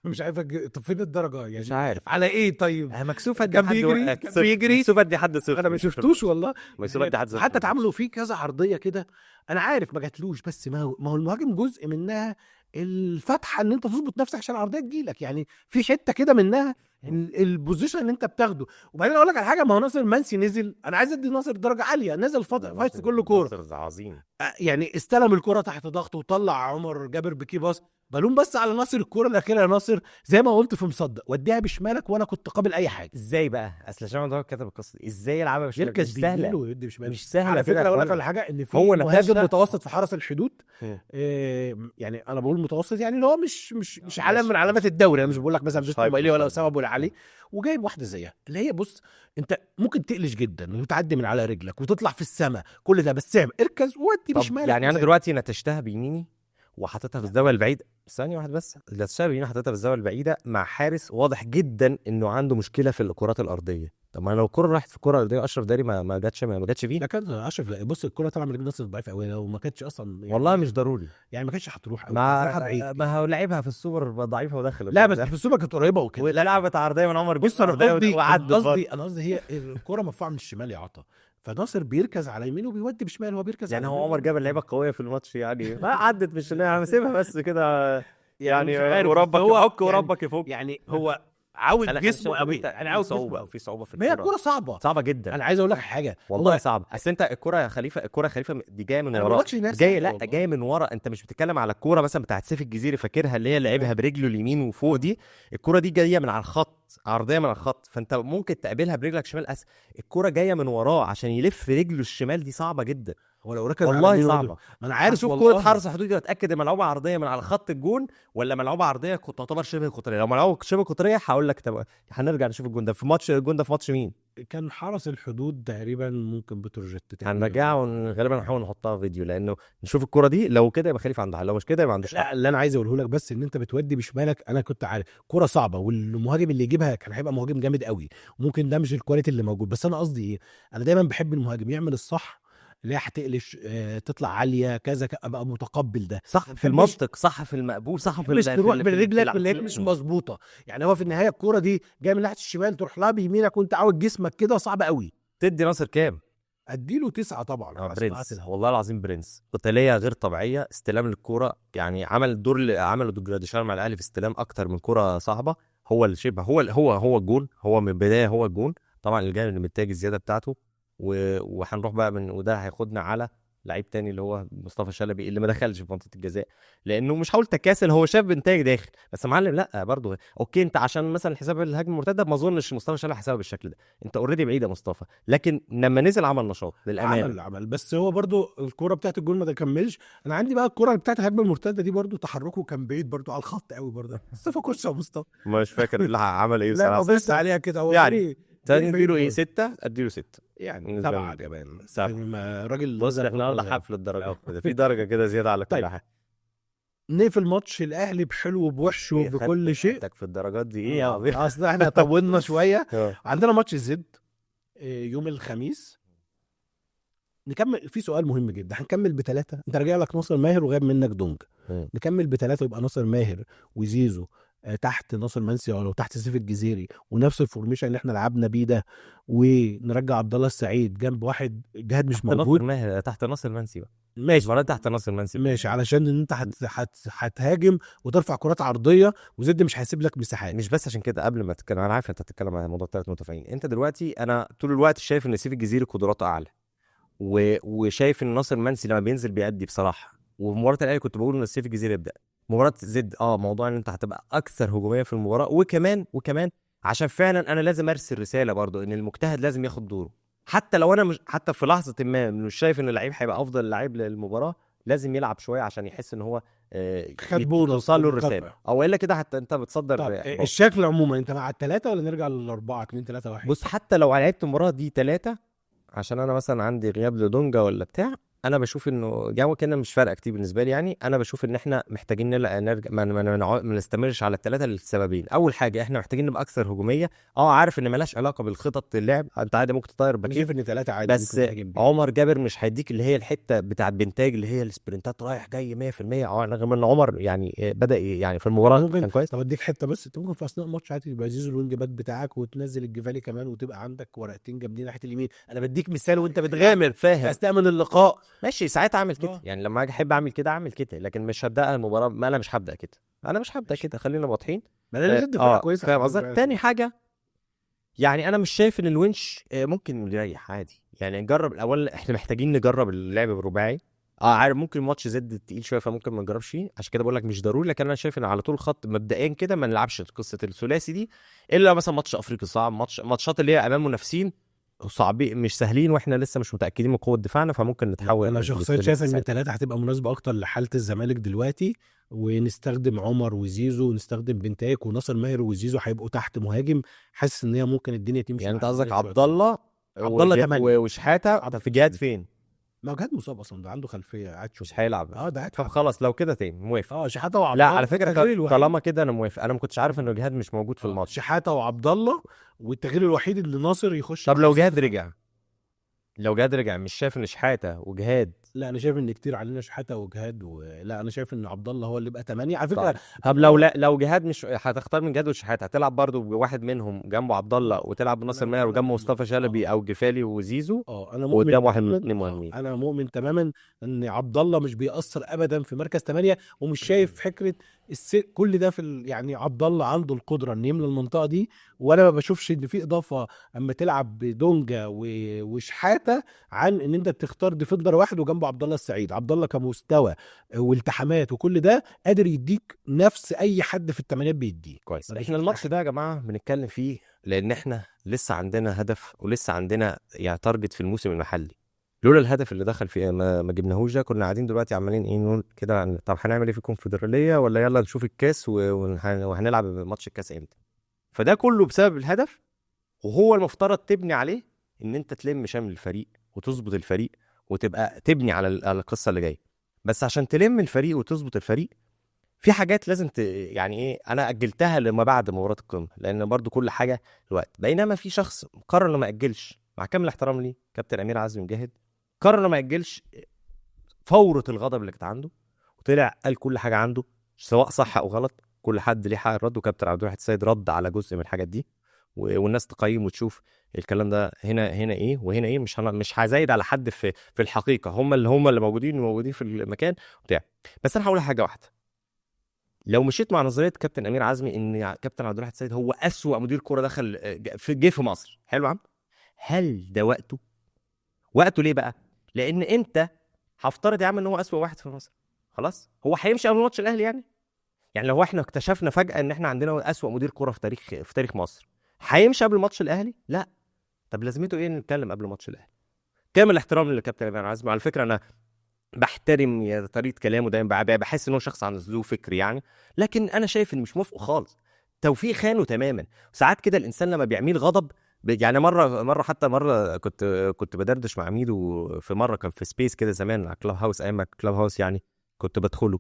S1: مش عارف طب فين الدرجه يعني؟
S2: مش عارف
S1: على ايه طيب؟
S2: مكسوف ادي
S1: كان
S2: حد
S1: بيجري، كان بيجري.
S2: مكسوف ادي حد صفر.
S1: انا ما شفتوش والله.
S2: مكسوف ادي حد صفر.
S1: حتى اتعاملوا فيه كذا عرضيه كده، انا عارف ما جاتلوش، بس ما هو المهاجم جزء منها الفتحه ان انت تظبط نفسك عشان العرضيه تجيلك، يعني في حته كده منها البوزيشن اللي انت بتاخده. وبعدين اقول لك على حاجه، ما هو ناصر منسي نزل، انا عايز ادي ناصر درجه عاليه، نزل فايت في كل كوره.
S2: ناصر عظيم.
S1: يعني استلم الكره تحت ضغط وطلع عمر جابر بكي باص. بلوم بس على ناصر الكوره الاخيره يا ناصر، زي ما قلت في مصدق، وديها بشمالك وانا كنت قابل اي حاجه.
S2: ازاي بقى؟ اصل عشان ده كتب القصه دي، ازاي يلعبها مش
S1: يركز
S2: سهله؟
S1: بيمينه ويدي بشماله.
S2: مش سهله
S1: على
S2: كده
S1: فكره
S2: يا
S1: اقول لك
S2: اخوانا.
S1: على حاجه، ان في
S2: هو
S1: مهاجم
S2: نفسه
S1: متوسط في حرس الحدود. يعني انا بقول متوسط، يعني اللي هو مش علامه من علامات الدوري. انا مش بقول لك مثلا فيستو مايلي ولا اسامه ابو العلي، وجايب واحده زيها اللي هي، بص انت ممكن تقلش جدا وتعدي من على رجلك وتطلع في السماء كل ده، بس اركز ودي بشمالك.
S2: يعني انا دلوقتي نتشتها بيميني وحطيتها في الزاويه البعيده، ثانيه واحده بس، نتشتها بيميني حطيتها في الزاويه البعيده مع حارس واضح جدا انه عنده مشكله في الكرات الارضيه. طب ما لو الكره راحت في الكره الارضيه، اشرف داري ما جاتش فيه.
S1: لا كان اشرف، لا بص الكره طبعا من رجل ناصر ضعيف قوي، لو ما كانتش اصلا يعني
S2: والله مش ضروري،
S1: يعني ما كانتش هتروح قوي.
S2: ما هو لعبها في السوبر ضعيفه ودخل.
S1: لا بس في السوبر كانت قريبه وكده،
S2: ولا لعبت عرضيه من عمر.
S1: بص انا قصدي هي الكره مرفوعه من الشمال يا عطا، فناصر بيركز على يمينه وبيودي بشمال، هو بيركز
S2: يعني
S1: على
S2: هو عمر جاب اللعيبه قويه في الماتش يعني ما عدت مش انا سيبها بس كده يعني وربك يفك وربك يفك.
S1: يعني هو عاوز جسمه قوي، انا عاوز
S2: صعوبه في صعوبه في
S1: ما هي
S2: الكوره،
S1: الكوره صعبه
S2: جدا.
S1: انا عايز اقول لك حاجه
S2: والله صعبه. اصل انت الكوره يا خليفه، دي جايه من ورا، جايه من ورا. انت مش بتتكلم على الكوره مثلا بتاعت سيف الجزيري، فاكرها اللي هي لعبها برجله اليمين وفوق دي؟ الكوره دي جايه من على الخط، عرضيه من على الخط، فانت ممكن تقابلها برجلك شمال الكوره جايه من وراه عشان يلف رجله الشمال، دي صعبه جدا.
S1: هو لو ركز
S2: والله صعبه.
S1: ما انا عارف
S2: شوف كوره حرس حدود دي، اتاكد ان ملعوبه عرضيه من على خط الجون ولا ملعوبه عرضيه كنت تعتبر شبه قطريه. لو ملعوبه شبه قطريه هقول لك طب هنرجع نشوف الجون ده في ماتش مين
S1: كان حرس الحدود تقريبا، ممكن بتروجيت
S2: هنرجعها غالبا هنحاول نحطها فيديو، لانه نشوف الكوره دي لو كده يبقى خليفه عنده حل، لو مش كده يبقى عندوش حل.
S1: لا اللي انا عايز اقوله لك بس ان انت بتودي بشمالك، انا كنت عارف كوره صعبه والمهاجم اللي يجيبها كان هيبقى مهاجم جامد قوي، ممكن ده مش الكواليتي اللي موجود. بس انا قصدي ايه، انا دايما بحب المهاجم يعمل الصح، اللي هي هتقلش تطلع عاليه كذا، ابقى متقبل ده،
S2: صح في المنطق، صح في المقبول، صح في
S1: مش تروح برجلك اللي هي مش مظبوطه. يعني هو في النهايه الكوره دي جايه من ناحيه الشمال، تروح لها بيمينك وانت عاوج جسمك كده، صعب قوي.
S2: تدي ناصر كام؟
S1: اديله 9 طبعا.
S2: برنس والله العظيم، برنس. قتاليه غير طبيعيه، استلام الكوره، يعني عمل الدور اللي عمله دوجراديشار مع الاهلي في استلام اكتر من كوره صعبه. هو اللي شبه هو الجون، هو من البدايه هو الجون. طبعا الجانب اللي محتاج الزياده بتاعته وهنروح بقى وده هياخدنا على لعيب تاني اللي هو مصطفى شلبي اللي ما دخلش في منطقه الجزاء، لانه مش حاول تكاسل، هو شاف انتاج داخل بس معلم. لا برضه اوكي، انت عشان مثلا حساب الهجمه المرتده ما اظنش مصطفى شلبي حسابه بالشكل ده، انت اوريدي بعيد يا مصطفى، لكن لما نزل عمل نشاط للامانه.
S1: عمل بس هو برضه الكوره بتاعت الجول ما كملش. انا عندي بقى الكوره بتاعت الهجمه المرتده دي برضه تحركه كان بعيد برضه على الخط قوي برضه. مصطفى كوش يا مصطفى
S2: مش فاكر اللي عمل ايه
S1: لا بص عليها كده هو
S2: يعني تديله ايه 6 اديله 6
S1: يعني 7 كمان. راجل
S2: بص احنا النهارده حفل الدرجات كده، في درجه كده زياده على كل حاجه.
S1: نقفل ماتش الاهلي بحلو بوحشه وبكل شيء.
S2: في الدرجات دي ايه يا عبيط؟
S1: اصل احنا طولنا شويه. عندنا ماتش الزد يوم الخميس. نكمل في سؤال مهم جدا، هنكمل ب3. انت راجع لك ناصر ماهر وغاب منك دونج، نكمل ب3 يبقى ناصر ماهر وزيزو تحت ناصر منسي او تحت سيف الجزيري، ونفس الفورميشن اللي احنا لعبنا بيه ده، ونرجع عبد الله السعيد جنب واحد جهاد مش موجود.
S2: ناصر ماهر تحت ناصر منسي بقى
S1: ماشي
S2: المباراه تحت ناصر منسي
S1: ماشي، علشان ان انت هتهاجم وترفع كرات عرضيه، وزد مش هيسيب لك مساحات.
S2: مش بس عشان كده، قبل ما تتكلم انا عارف انت هتتكلم عن موضوع ثلاث مدافعين. انت دلوقتي انا طول الوقت شايف ان سيف الجزيري قدراته اعلى، وشايف ان ناصر منسي لما بينزل بيأدي بصراحه. وفي مباراه الاهلي كنت بقول ان سيف الجزيري يبدا. مباراه زد موضوع ان انت هتبقى اكثر هجوميه في المباراه، وكمان عشان فعلا انا لازم ارسل رساله برضو ان المجتهد لازم ياخد دوره. حتى لو انا مش، حتى في لحظه ما مش شايف ان اللعيب هيبقى افضل لعيب للمباراه، لازم يلعب شويه عشان يحس ان هو
S1: خد بونص
S2: توصل له
S1: ومكافأة.
S2: الرساله، او الا كده حتى انت
S1: طب
S2: بتصدر
S1: الشكل عموما انت مع الثلاثه ولا نرجع للاربعه 2 3 1؟
S2: بص، حتى لو لعبت المباراه دي 3 عشان انا مثلا عندي غياب لدونجا ولا بتاع، انا بشوف انه جو كده مش فارقه كتير بالنسبه لي. يعني انا بشوف ان احنا محتاجين نرجع ما نستمرش على الثلاثه لسببين. اول حاجه احنا محتاجين نبقى اكثر هجوميه. عارف ان مالهاش علاقه بالخطط اللعب، انت عادي ممكن تطير
S1: انا
S2: باكين،
S1: شايف ان ثلاثه عادي
S2: بس
S1: ممكن تهاجم بيه.
S2: عمر جابر مش هيديك اللي هي الحته بتاعه بنتاج اللي هي السبرنتات رايح جاي 100%. رغم ان عمر يعني بدا يعني في المباراه
S1: ممكن
S2: كان كويس.
S1: طب اديك حته بس، انت ممكن في اثناء الماتش عادي يبقى زيزو الوينج باك بتاعك، وتنزل الجفالي كمان، وتبقى عندك ورقتين جامدين ناحيه اليمين. انا بديك مثال وانت بتغامر
S2: فاهم.
S1: استأمن اللقاء.
S2: ماشي، ساعات اعمل كده.
S1: آه.
S2: يعني لما اجي احب اعمل كده اعمل كده، لكن مش هبدا المباراه. ما انا مش هبدا كده، انا مش هبدا كده، خلينا واضحين.
S1: ما انا ضد فرقه كويسه.
S2: فاهم قصدك. تاني حاجه، يعني انا مش شايف ان الونش ممكن يريح عادي. يعني نجرب الاول، احنا محتاجين نجرب اللعب بالرباعي. عارف ممكن ماتش زد تقيل شويه فممكن ما نجربش فيه، عشان كده بقول لك مش ضروري. لكن انا شايف ان على طول خط مبدئيا كده ما نلعبش قصه الثلاثي دي، الا مثلا ماتش افريقيا صعب، ماتشات اللي هي امام منافسين صعبين مش سهلين، واحنا لسه مش متاكدين من قوه دفاعنا، فممكن نتحول.
S1: انا شخصيا شايف ان الثلاثه هتبقى مناسبه اكتر لحاله الزمالك دلوقتي، ونستخدم عمر وزيزو، ونستخدم بنتايك وناصر ماهر وزيزو هيبقوا تحت مهاجم. حاسس ان هي ممكن الدنيا تمشي.
S2: يعني انت
S1: مع
S2: قصدك
S1: الزمالك
S2: عبد الله
S1: عبد الله 8
S2: وشحاته في جهاد فين؟
S1: ما هو جهاد مصاب اصلا، ده عنده خلفيه قاعد
S2: مش هيلعب.
S1: ده قاعد
S2: طب خلاص لو كده تاني موافق.
S1: شحاته وعبد
S2: لا
S1: الله
S2: على فكره
S1: التغيير الوحيد.
S2: طالما كده انا موافق. انا ما كنتش عارف انه جهاد مش موجود في الماتش.
S1: شحاته وعبد الله، والتغيير الوحيد اللي ناصر يخش.
S2: طب لو جهاد رجع، مش شايف ان شحاته وجهاد؟
S1: لا انا شايف ان كتير علينا شحاته وجهاد لا انا شايف ان عبد الله هو اللي يبقى 8 على فكره.
S2: طب لو جهاد مش هتختار من جهاد وشحاته، هتلعب برضو بواحد منهم جنبه عبد الله، وتلعب بناصر ماهر وجنبه مصطفى شلبي او جفالي وزيزو،
S1: انا مؤمن
S2: وقدام واحد من الاثنين مهمين.
S1: انا مؤمن تماما ان عبد الله مش بيأثر ابدا في مركز 8، ومش شايف فكره كل ده في يعني عبد الله عنده القدره ان يملى المنطقه دي، وانا ما بشوفش ان في اضافه اما تلعب بدونجا وشحاته عن ان انت تختار ديفندر واحد وجنبه عبد الله السعيد. عبد الله كمستوى والتحامات وكل ده قادر يديك نفس اي حد في الثمانينات بيديه.
S2: كويس. احنا الماتش ده يا جماعه بنتكلم فيه لان احنا لسه عندنا هدف، ولسه عندنا يعني تارجت في الموسم المحلي. لولا الهدف اللي دخل فيه ما جبناهوش ده، كنا قاعدين دلوقتي عمالين نقول كده طب هنعمل ايه في الكونفدراليه، ولا يلا نشوف الكاس وهنلعب ماتش الكاس امتى. فده كله بسبب الهدف، وهو المفترض تبني عليه ان انت تلم شمل الفريق وتظبط الفريق وتبقى تبني على القصه اللي جايه. بس عشان تلم الفريق وتظبط الفريق في حاجات لازم يعني ايه، انا اجلتها لما بعد مباراه القمه، لان برضو كل حاجه الوقت. بينما في شخص قرر انه ما ياجلش، مع كامل الاحترام ليه كابتن امير عزمي مجاهد، قرر انه ما ياجلش فوره الغضب اللي كانت عنده، وطلع قال كل حاجه عنده سواء صح او غلط. كل حد ليه حق الرد، وكابتن عبد الواحد السيد رد على جزء من الحاجات دي، والناس تقيم وتشوف الكلام ده هنا ايه وهنا ايه. مش هزايد على حد في الحقيقه، هم اللي موجودين في المكان بتاع. بس انا هقول حاجه واحده، لو مشيت مع نظريه كابتن امير عزمي ان كابتن عبد الواحد السيد هو اسوأ مدير كوره دخل في مصر، حلو عم، هل ده وقته ليه بقى؟ لان انت هفترض يا عم ان هو اسوأ واحد في مصر، خلاص هو هيمشي قبل ماتش الاهلي يعني لو احنا اكتشفنا فجاه ان احنا عندنا اسوأ مدير كوره في تاريخ مصر، هيمشي قبل ماتش الاهلي؟ لا. طب لازمته ايه نتكلم قبل ماتش الاهلي؟ كامل الاحترام للكابتن امير عزمي، على فكره انا بحترم طريقه كلامه دايما، بحس ان هو شخص عنده ذو فكر يعني، لكن انا شايف ان مش موافقه خالص. توفيق خانه تماما. ساعات كده الانسان لما بيعمل غضب يعني مره كنت بدردش مع ميدو في مره، كان في سبيس كده زمان على كلاب هاوس، ايام كلاب هاوس يعني كنت بدخله،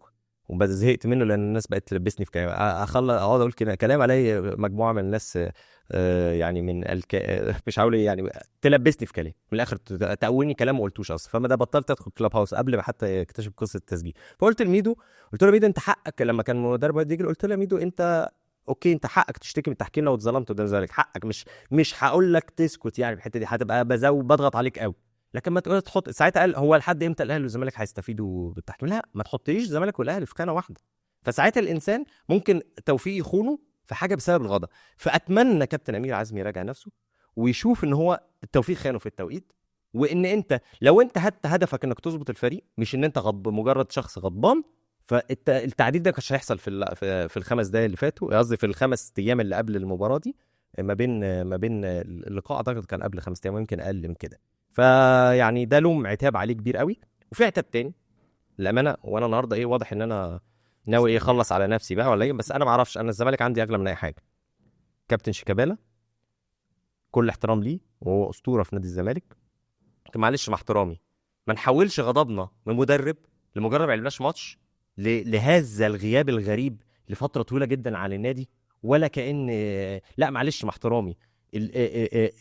S2: وزهقت منه لان الناس بقت تلبسني في كلام، اقعد اقول كلام علي مجموعه من الناس يعني من مش هقول يعني تلبسني في كلام من الاخر، تقولني كلام ما قلتوش اصلا. فما ده بطلت ادخل كلاب هاوس قبل ما حتى اكتشف قصه التسجيل. فقلت لميدو، قلت له ميدو انت حقك، لما كان مدرب وادي يجري قلت له ميدو انت اوكي، انت حقك تشتكي من التحكيم لو اتظلمت قدام الزمالك، حقك، مش هقول لك تسكت يعني في الحته دي، هتبقى بضغط عليك قوي. لكن ما تقول تحط ساعتها قال هو لحد امتى الاهلي والزمالك هيستفيدوا بالتحكيم؟ لا، ما تحطليش الزمالك والاهلي في خانه واحده. فساعتها الانسان ممكن توفيق يخونه في حاجه بسبب الغضب. فاتمنى كابتن امير عزمي يراجع نفسه ويشوف ان هو التوفيق خانه في التوقيت، وان انت لو انت هدفك انك تظبط الفريق مش ان انت مجرد شخص غضبان، فالتعديل ده كانش هيحصل في الخمس دقايق اللي فاتوا، قصدي في الخمس ايام اللي قبل المباراه دي. ما بين اللقاء اعتقد كان قبل 5 ايام يمكن اقل من كده. فيعني ده لوم عتاب عليه كبير قوي. وفي عتاب تاني الامانه، وانا النهارده واضح ان انا ناوي اخلص على نفسي بقى ولا ايه، بس انا ما اعرفش، انا الزمالك عندي اغلى من اي حاجه. كابتن شيكابالا كل احترام ليه وهو اسطوره في نادي الزمالك، لكن معلش مع احترامي ما نحولش غضبنا من مدرب لمجرد ما لعبناش ماتش لهذا الغياب الغريب لفتره طويله جدا عن النادي، ولا كأن لا معلش مع احترامي.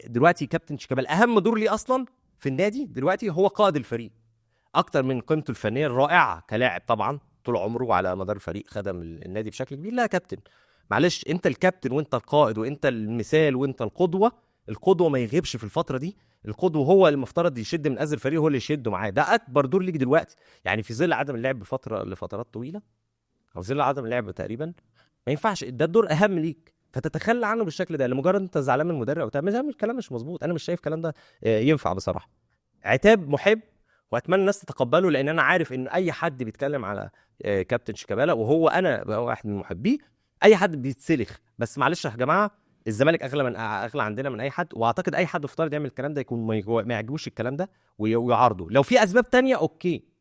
S2: دلوقتي كابتن شيكابالا اهم دور ليه اصلا في النادي دلوقتي هو قائد الفريق، اكتر من قيمته الفنيه الرائعه كلاعب. طبعا طول عمره على مدار الفريق خدم النادي بشكل كبير. لا يا كابتن، معلش انت الكابتن وانت القائد وانت المثال وانت القدوه. القدوه ما يغيبش في الفتره دي. القدوه هو المفترض يشد من ازر الفريق، هو اللي يشده معاه. ده اكبر دور ليك دلوقتي، يعني في ظل عدم اللعب لفترات طويله، او ظل عدم اللعب تقريبا، ما ينفعش ده الدور اهم ليك فتتخلى عنه بالشكل ده لمجرد انت زعلان من المدرب او تعمل الكلام مش مظبوط. انا مش شايف الكلام ده ينفع بصراحه. عتاب محب واتمنى الناس تتقبله، لان انا عارف ان اي حد بيتكلم على كابتن شيكابالا وهو انا واحد من محبيه، اي حد بيتسلخ. بس معلش يا جماعه، الزمالك اغلى عندنا من اي حد، واعتقد اي حد افترض يعمل الكلام ده يكون ما يعجبوش الكلام ده ويعارضه. لو في اسباب تانية اوكي،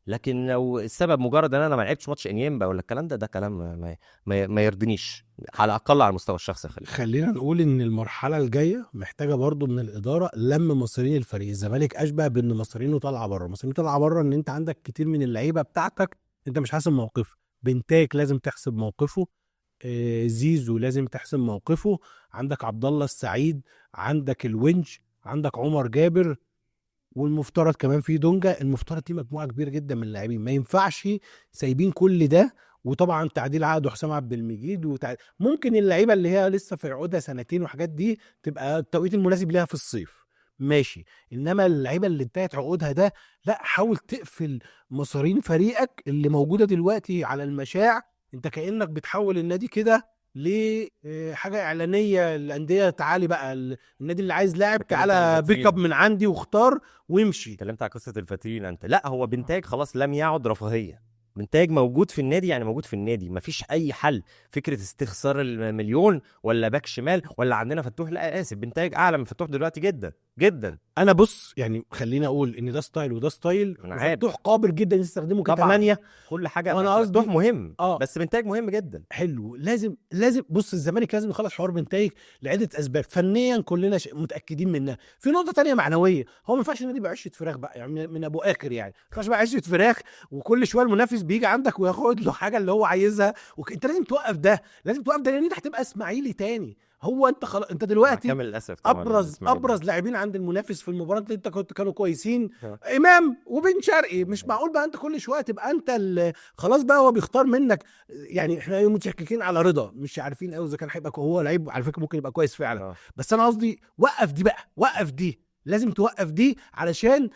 S2: لكن لو السبب مجرد ان انا ما لعبتش ماتش انيمبا ولا الكلام ده كلام ما يرضينيش على الاقل على المستوى الشخصي.
S1: خلينا نقول ان المرحله الجايه محتاجه برضو من الاداره لم مصيرين الفريق. الزمالك اشبه بان مصيرينه طالعه بره. مصيرينه طالعه بره ان انت عندك كتير من اللعيبه بتاعتك انت مش حاسم موقفه. بنتايك لازم تحسب موقفه، زيزو لازم تحسب موقفه، عندك عبد الله السعيد، عندك الونج، عندك عمر جابر، والمفترض كمان في دونجا. المفترض دي مجموعه كبيره جدا من اللاعبين، ما ينفعش سايبين كل ده. وطبعا تعديل عقد حسام عبد المجيد ممكن اللعيبه اللي هي لسه في عقودها سنتين وحاجات دي تبقى التوقيت المناسب ليها في الصيف، ماشي. انما اللعيبه اللي انتهت عقودها ده لا، حاول تقفل مصارين فريقك اللي موجوده دلوقتي على المشاع. انت كانك بتحول النادي كده لحاجه اعلانيه الانديه. تعالي بقى النادي اللي عايز لاعب تعالى بيك اب من عندي واختار وامشي.
S2: اتكلمت على قصه الفاترين انت. لا، هو بنتاج خلاص لم يعد رفاهيه. بنتاج موجود في النادي، يعني موجود في النادي، مفيش اي حل. فكره استخسار المليون ولا باك شمال ولا عندنا فتوح، لا اسف، بنتاج اعلى من فتوح دلوقتي جدا جدا.
S1: انا بص يعني خليني اقول ان ده ستايل وده ستايل، فتوح قابل جدا يستخدمه كثمانية
S2: كل حاجه.
S1: وانا قصدي
S2: فتوح مهم بس بنتاج مهم جدا.
S1: حلو. لازم بص، الزمالك لازم يخلص حوار بنتايج لعده اسباب فنيا كلنا متاكدين منها. في نقطه تانية معنويه، هو ما ينفعش النادي يبقى عشه فراخ بقى، يعني من ابو اخر، يعني ما ينفعش بقى عشه فراخ وكل شويه المنافس بيجي عندك وياخد له حاجه اللي هو عايزها. انت لازم توقف ده، لازم توقف ده، لان انت هتبقى اسماعيلي تاني. هو انت خلاص، انت دلوقتي ابرز لاعبين عند المنافس في المباراه اللي انت كانوا كويسين امام وبن شرقي. مش معقول بقى انت كل شويه تبقى انت خلاص بقى هو بيختار منك. يعني احنا متشككين على رضا، مش عارفين قوي اذا كان هيبقى هو لعيب، على فكره ممكن يبقى كويس فعلا. بس انا قصدي وقف دي بقى، وقف دي، لازم توقف دي علشان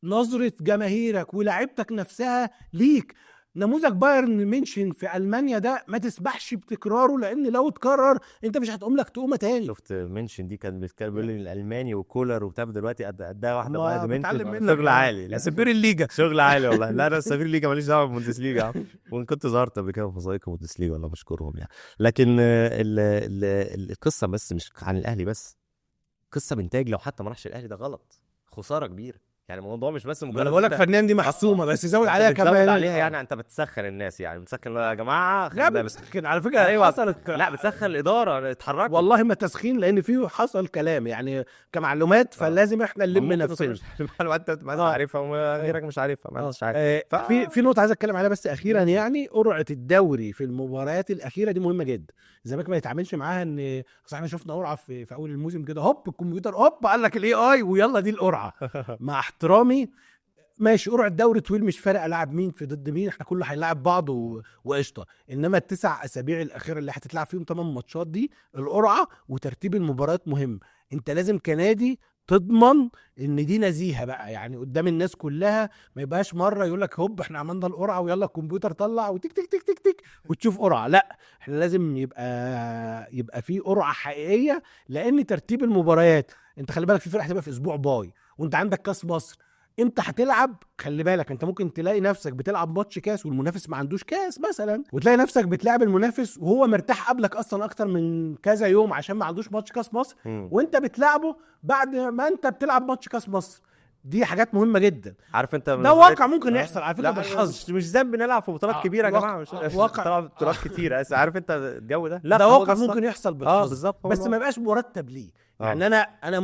S1: نظره جماهيرك ولاعيبتك نفسها ليك. نموذج بايرن ميونخ في المانيا ده ما تسبحش بتكراره، لان لو اتكرر انت مش هتقوم لك تقومه تاني.
S2: شفت ميونخ دي كان بيتكلم الالماني وكولر وبتاع، دلوقتي قدها واحده
S1: بايرن ميونخ
S2: شغل عالي.
S1: لا سفير الليجا
S2: شغل عالي والله. لا انا سفير الليجا ماليش دعوه بالبوندسليجا، وان كنت ظهرت قبل كده في وثائق البوندسليجا والله بشكرهم يعني. لكن القصه بس مش عن الاهلي بس، قصه بنتاج لو حتى ما راحش الاهلي ده غلط، خساره كبيره. يعني الموضوع مش بس مجرد
S1: انا بقول لك فنان دي محسومه، بس زود عليها كمان.
S2: زود عليها يعني انت بتسخن الناس، يعني بتسخن يا جماعه.
S1: لا بتسخن على فكره.
S2: أيوة.
S1: حصلت
S2: لا بتسخن الاداره اتحركت
S1: والله ما تسخين، لان في حصل كلام يعني كمعلومات، فلازم احنا نلم نفسنا.
S2: المعلومات انت ما عارفها وغيرك مش عارفها، ما انتش عارف.
S1: في نقطه عايز اتكلم عليها بس اخيرا، يعني قرعه الدوري في المباريات الاخيره دي مهمه جدا. الزمالك ما يتعاملش معاها ان احنا شفنا قرعه في اول الموسم كده، هوب الكمبيوتر هوب قال لك الاي اي ويلا دي القرعه. مع احترامي ماشي، قرعه الدوري طويل، مش فارق العب مين في ضد مين، احنا كله هيلاعب بعض وقشطه. انما ال9 اسابيع الاخيره اللي هتتلعب فيهم 8 ماتشات دي، القرعه وترتيب المباريات مهم. انت لازم كنادي تضمن ان دي نزيهه بقى، يعني قدام الناس كلها، ما يبقاش مره يقول لك هوب احنا عملنا القرعه ويلا الكمبيوتر طلع وتك تك تك تك تك وتشوف قرعه. لا، احنا لازم يبقى في قرعه حقيقيه، لان ترتيب المباريات، انت خلي بالك في فرق هتبقى في اسبوع باي، وانت عندك كاس مصر امتى هتلعب. خلي بالك انت ممكن تلاقي نفسك بتلعب ماتش كاس والمنافس ما عندوش كاس مثلا، وتلاقي نفسك بتلعب المنافس وهو مرتاح قبلك اصلا اكتر من كذا يوم عشان ما عندوش ماتش كاس مصر، وانت بتلعبه بعد ما انت بتلعب ماتش كاس مصر. دي حاجات مهمه جدا.
S2: عارف انت
S1: ده واقع ممكن يحصل على فكره
S2: لا
S1: بالحظ.
S2: مش ذنب نلعب في بطولات كبيره يا جماعه، مش
S1: واقع.
S2: طبعا بطولات كتيره، بس عارف انت الجو ده، لا
S1: ده
S2: هو
S1: واقع
S2: الصح.
S1: ممكن يحصل بالحظ.
S2: بالظبط،
S1: بس ما يبقاش مرتب ليه. يعني انا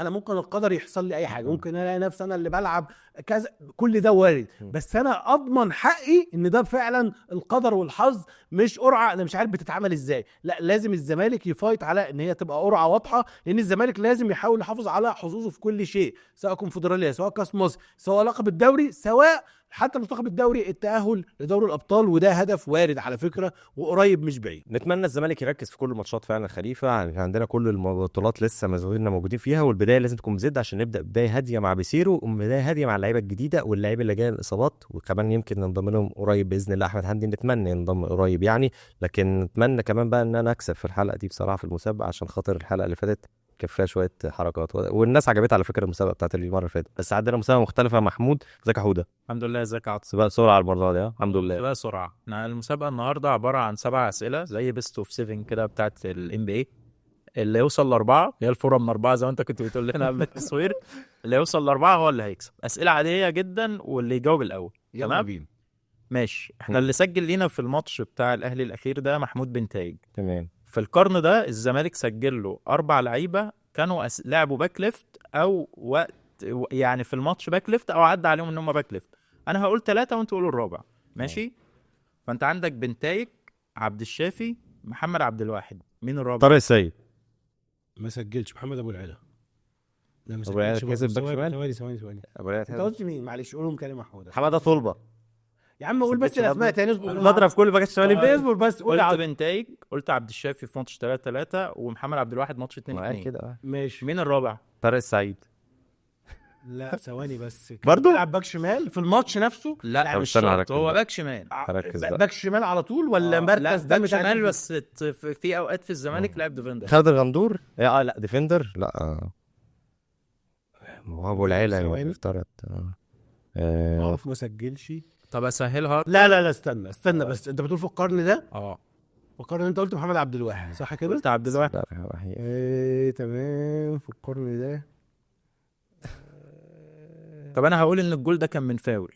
S1: ممكن القدر يحصل لي اي حاجه، ممكن الاقي نفسي انا اللي بلعب كذا، كل ده وارد، بس انا اضمن حقي ان ده فعلا القدر والحظ، مش قرعه انا مش عارف بتتعمل ازاي. لا، لازم الزمالك يفايت على ان هي تبقى قرعه واضحه، لان الزمالك لازم يحاول يحافظ على حظوظه في كل شيء، سواء كونفدراليه، سواء كاس مصر، سواء لقب الدوري، سواء حتى منتخب الدوري التأهل لدوري الأبطال، وده هدف وارد على فكرة وقريب مش بعيد.
S2: نتمنى الزمالك يركز في كل الماتشات فعلا خليفه، عندنا كل البطولات لسه مازلنا موجودين فيها، والبدايه لازم تكون بزد عشان نبدا بدايه هاديه مع بيسيرو، وبدايه هاديه مع اللعيبه الجديده واللعيبه اللي جايه الاصابات، وكمان يمكن ننضم لهم قريب باذن الله. احمد حمدي نتمنى ينضم قريب يعني، لكن نتمنى كمان بقى ان انا اكسب في الحلقه دي بصراحه في المسابقه، عشان خاطر الحلقه اللي فاتت كان فيها شويه حركات، والناس عجبتها على فكره المسابقه بتاعت المره اللي فاتت، بس عندنا مسابقه مختلفه. محمود ازيك يا حوده؟
S3: الحمد لله. ازيك يا عاطف؟
S2: سباق سرعه المره دي الحمد لله.
S3: سباق سرعه. المسابقه النهارده عباره عن 7 اسئله زي بيست اوف 7 كده بتاعت الام بي اي، اللي يوصل لاربعه، هي الفوره من اربعه زي ما انت كنت بتقول لنا قبل التصوير، اللي يوصل لاربعه هو اللي هيكسب. اسئله عاديه جدا واللي يجاوب الاول. تمام، ماشي. احنا اللي سجل لينا في الماتش بتاع الاهلي الاخير ده محمود بنتايج.
S2: تمام.
S3: في القرن ده الزمالك سجل له 4 لعيبه كانوا لعبوا باك ليفت او وقت، يعني في الماتش باك ليفت او عدى عليهم ان هم باك ليفت. انا هقول 3 وانت قولوا الرابع، ماشي؟ فانت عندك بنتايج، عبد الشافي، محمد عبد الواحد. مين الرابع؟
S2: طارق السيد.
S1: ما سجلش محمد ابو العلا. لا ما
S2: أبو العلا
S1: سجلش.
S2: كسب باك شمال؟
S1: ثواني.
S2: ابو العلا
S1: انت قلت مين؟ معلش قولهم كلمه حوده.
S2: حماده طلبه.
S1: يا عم قول بس الاسماء تاني، اصبر.
S2: بضرب كل باكات شمال.
S1: اصبر بس. قول
S3: قلت بنتايج، قلت عبد الشافي في ماتش 3-3، ومحمد عبد الواحد ماتش 2-2
S2: كده.
S1: ماشي.
S3: مين الرابع؟
S2: طارق السعيد.
S1: لا ثواني بس.
S2: برضو
S1: بيلعب باك شمال في الماتش نفسه؟
S3: لا
S2: طب
S3: مش
S2: استنى
S3: شرط،
S2: هركز
S3: هو
S2: بقى.
S3: باك شمال.
S2: هركز بقى.
S1: باك شمال على طول ولا
S3: لا
S1: مركز ده
S3: باك
S1: مش عارف؟
S3: شمال بس في اوقات في الزمالك لعب ديفندر.
S2: خالد الغندور. لا ديفندر. لا هو ابو العلا افترض.
S1: عارف ما سجلش.
S3: طب اسهلها.
S1: لا استنى بس. انت بتقول في القرن ده؟ في القرن انت قلت محمد عبد الواحد صح كده؟
S3: قلت عبد الواحد.
S1: تمام. في القرن ده.
S3: طب انا هقول ان الجول ده كان من فاول.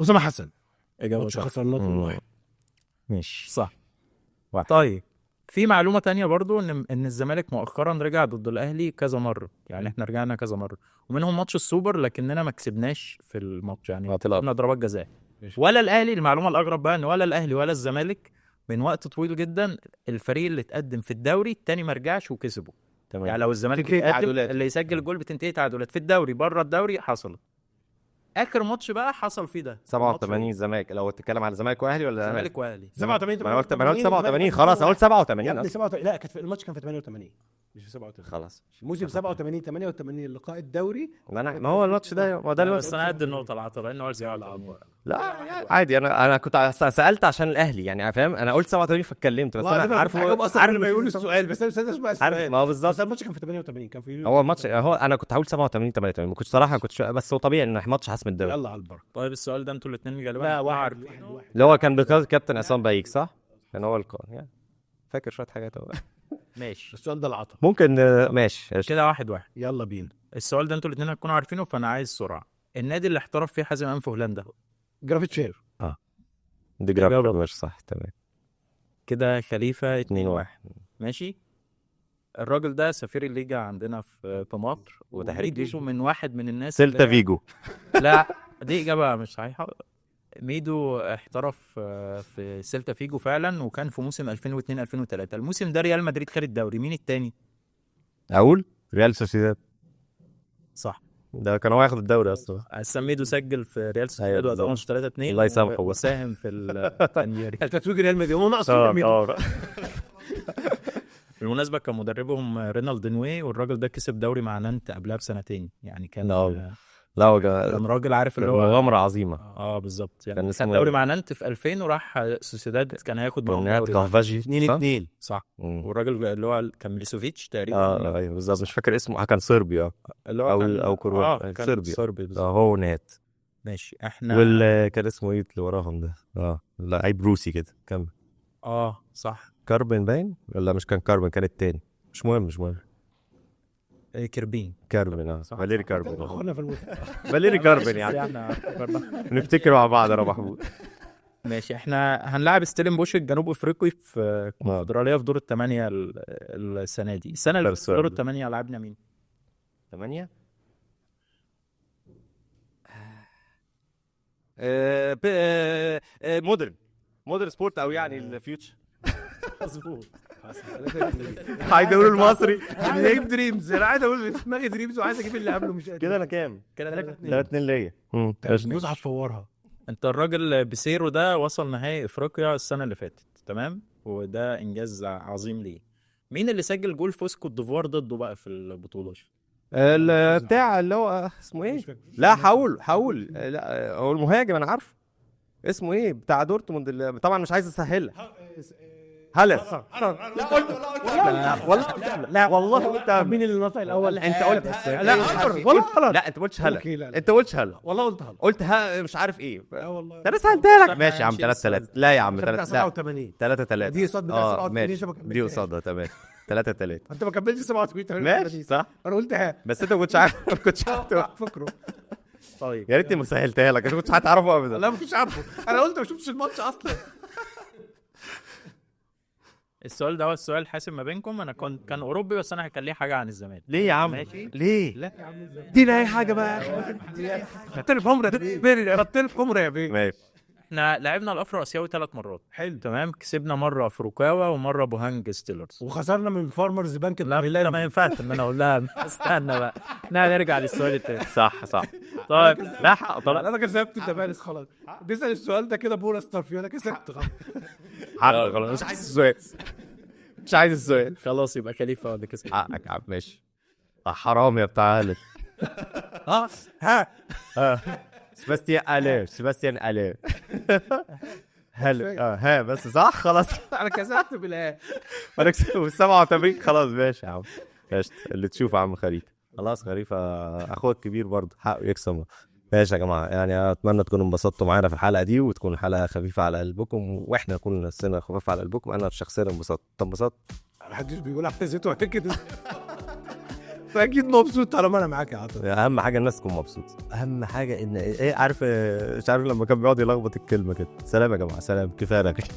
S1: أسامة حسن.
S3: اجابه
S1: ماتش
S3: صح.
S1: خسرنا 1.
S3: ماشي صح. طيب في معلومه تانية برضو ان الزمالك مؤخرا رجع ضد الاهلي كذا مره، يعني احنا رجعنا كذا مره، ومنهم ماتش السوبر لكننا ما كسبناش في الماتش، يعني كسبنا ضربات جزاء. ولا الاهلي، المعلومه الاغرب بقى ان ولا الاهلي ولا الزمالك من وقت طويل جدا الفريق اللي اتقدم في الدوري التاني ما رجعش وكسبه.
S2: تمام.
S3: يعني لو الزمالك اتقدم اللي يسجل جول بتنتهي تعادلات. في الدوري بره الدوري حصلت. اخر ماتش بقى حصل فيه ده
S2: 87 الزمالك. لو تتكلم على الزمالك واهلي ولا
S3: الزمالك واهلي
S1: 87.
S2: ما انا قلت 87 خلاص. انا قلت 87
S1: لا 87. لا كانت في الماتش كان في 88 مش في 87
S2: خلاص.
S1: موسم 87 88 اللقاء الدوري.
S2: ما هو الماتش ده ما ده
S3: بس انا قد النقطه العطره لانه هو زياده.
S2: لا عادي. انا كنت سالت عشان الاهلي يعني فاهم. انا قلت 87 فاتكلمت، بس انا عارف
S1: عارف ما يقولوا السؤال بس انا اسمع السؤال.
S2: ما هو بالظبط.
S1: بس الماتش كان في 88 كان في
S2: هو الماتش انا كنت هقول 87 88 ما كنتش صراحه بس هو طبيعي ان ماتش حسم الدوري.
S1: يلا على البركه.
S3: طيب السؤال ده انتوا الاثنين غالبا
S1: لا واحد
S2: اللي هو كان كابتن عصام بايك صح؟ كان هو يعني فاكر شويه حاجات هو.
S3: ماشي.
S1: السؤال ده العطا
S2: ممكن. ماشي
S3: كده 1-1.
S1: يلا بينا.
S3: السؤال ده انتوا الاثنين هتكونوا عارفينه فانا عايز سرعه. النادي اللي احترف فيه حازم امام في هولندا؟
S1: جرافيتشير.
S2: دي جرافيتشير مش صح. تمام
S3: كده. خليفه
S2: 2-1.
S3: ماشي. الراجل ده سفير الليجا عندنا في مصر، وتحريك جيشه من واحد من الناس
S2: سيلتا فيجو.
S3: لا دي اجابه مش صحيحه. ميدو احترف في سيلتا فيجو فعلا، وكان في موسم 2002 2003. الموسم ده ريال مدريد خد الدوري. مين التاني؟
S2: اقول ريال سوسيداد.
S3: صح.
S2: ده كان هو ياخد الدوري اصلا.
S3: ميدو سجل في ريال سوسيداد وقت ماتش 3-2
S2: الله يسامحه.
S3: وساهم في التنيير.
S1: التتويج ريال مدريد هو ناقص.
S3: بالمناسبه كان مدربهم رينالد نوي، والراجل ده كسب دوري مع نانت قبلها بسنتين، يعني كان
S2: لا هو
S3: كان راجل عارف اللي هو
S2: مغامره عظيمه.
S3: بالظبط، يعني
S2: كان
S3: كان
S2: اسمه
S3: دوري مع نانت في 2000 وراح سوسيداد كان هياخد معاهم
S2: برنات
S3: دوري.
S2: كافاجي
S1: 2-2
S3: صح. والراجل اللي هو كان ميليسوفيتش تقريبا.
S2: ايوه بالظبط، مش فاكر اسمه، كان صربي
S3: اللي هو كان
S2: او كرواتي،
S3: كان
S2: صربي.
S3: صربي بالظبط.
S2: هو نات.
S3: ماشي احنا
S2: كان اسمه ايه اللي وراهم ده؟ لعيب روسي كده كمل.
S3: صح،
S2: كاربن باين ولا مش كان كاربن، كان التاني، مش مهم.
S3: كيربين.
S2: كاربن فاليري كاربن.
S1: اخونا في
S2: فاليري كاربن يعني نفتكر مع بعض يا محمود.
S3: ماشي احنا هنلعب ستيلن بوش الجنوب افريقي في الكونفدراليه في دور الثمانيه السنه دي. السنه اللي في دور الثمانيه لعبنا مين؟
S2: 8 مودرن سبورت، او يعني الفيوتشر.
S3: مظبوط.
S2: عايز اقول المصري
S1: جايب دريمز، انا عايز اقول في دماغي دريمز وعايز اجيب اللي قبله مش قادر.
S2: كده انا كام؟
S3: كده
S2: 3-2 ليا.
S1: نوز هتفورها.
S3: انت الراجل بيسيرو ده وصل نهائي افريقيا السنه اللي فاتت، تمام، وده انجاز عظيم ليه. مين اللي سجل جول فوز كوت ديفوار ضده بقى في البطوله؟
S2: بتاع اللي هو اسمه ايه؟ لا حاول لا هو المهاجم انا عارف اسمه ايه، بتاع دورتموند طبعا مش عايز اسهلها. هلس. لا قلت والله قلت
S1: مين اللي نطق الاول؟
S2: انت قلت لا انت قلتش هلا، انت قلتش هلا
S1: والله قلت هلا،
S2: قلت مش عارف ايه.
S1: لا والله
S2: انا سهلتها لك. ماشي يا عم 3-3. لا يا عم
S1: 87
S2: 3-3
S1: دي قصاد بتاع 87
S2: دي قصادها تمام 3-3.
S1: انت ما كملتش 87
S2: ماشي صح،
S1: انا قلت ها
S2: بس انت ما كنتش عارف، ما كنتش
S1: فكره.
S3: طيب
S2: يا ريتني ما سهلتها لك، انت كنتش هتعرفه ابدا.
S1: لا ما كنتش عارفه، انا قلت ما شفتش الماتش اصلا.
S3: السؤال ده هو السؤال الحاسم ما بينكم. انا كان اوروبي، بس انا كان ليه حاجه عن الزمالك.
S2: ليه يا عم؟
S3: ماشي.
S2: ليه؟
S3: لا يا عم
S2: ادينا اي حاجه بقى.
S1: رحت الحمره رحت الحمره يا بيه.
S2: ماشي.
S3: احنا لعبنا الافرو اسيوي 3 مرات.
S1: حلو
S3: تمام، كسبنا مره فروكاوا ومره بوهانج ستيلرز،
S1: وخسرنا من فارمرز بانك.
S3: لا ما ينفعش ان انا اقول لها استنى بقى، نرجع للسؤال التاني.
S2: صح
S3: طيب
S2: لا حق طلع.
S1: انا كسبت انت بارس خلاص. بيسال السؤال ده كده بورا ستار فيه، انا كسبت
S2: خلاص مش عايز السؤال.
S3: خلاص يبقى خليفه ولا كسب.
S2: حقك يا عم ماشي. حرام يا بتاع هالس. سباستيان ألير هلا بس صح خلاص.
S1: انا كسبت بالله.
S2: انا كسبت 87 خلاص. ماشي يا عم ماشي، اللي تشوفه يا عم خليفه. خلاص خليفه اخوك كبير برضه حقه يكسب. ماشي يا جماعه، يعني اتمنى تكونوا انبسطتوا معانا في الحلقه دي، وتكون الحلقه خفيفه على قلبكم، واحنا نكون نفسنا خفاف على قلبكم. انا شخصيا انبسطت.
S1: محدش بيقول احتزيت كده. فاكيد مبسوط طالما انا معاك يا عاطف.
S2: اهم حاجه الناس تكون مبسوطه، اهم حاجه ان ايه عارف مش عارف لما كان بيقعد يلخبط الكلمه كده. سلام يا جماعه، سلام، كفايه كده.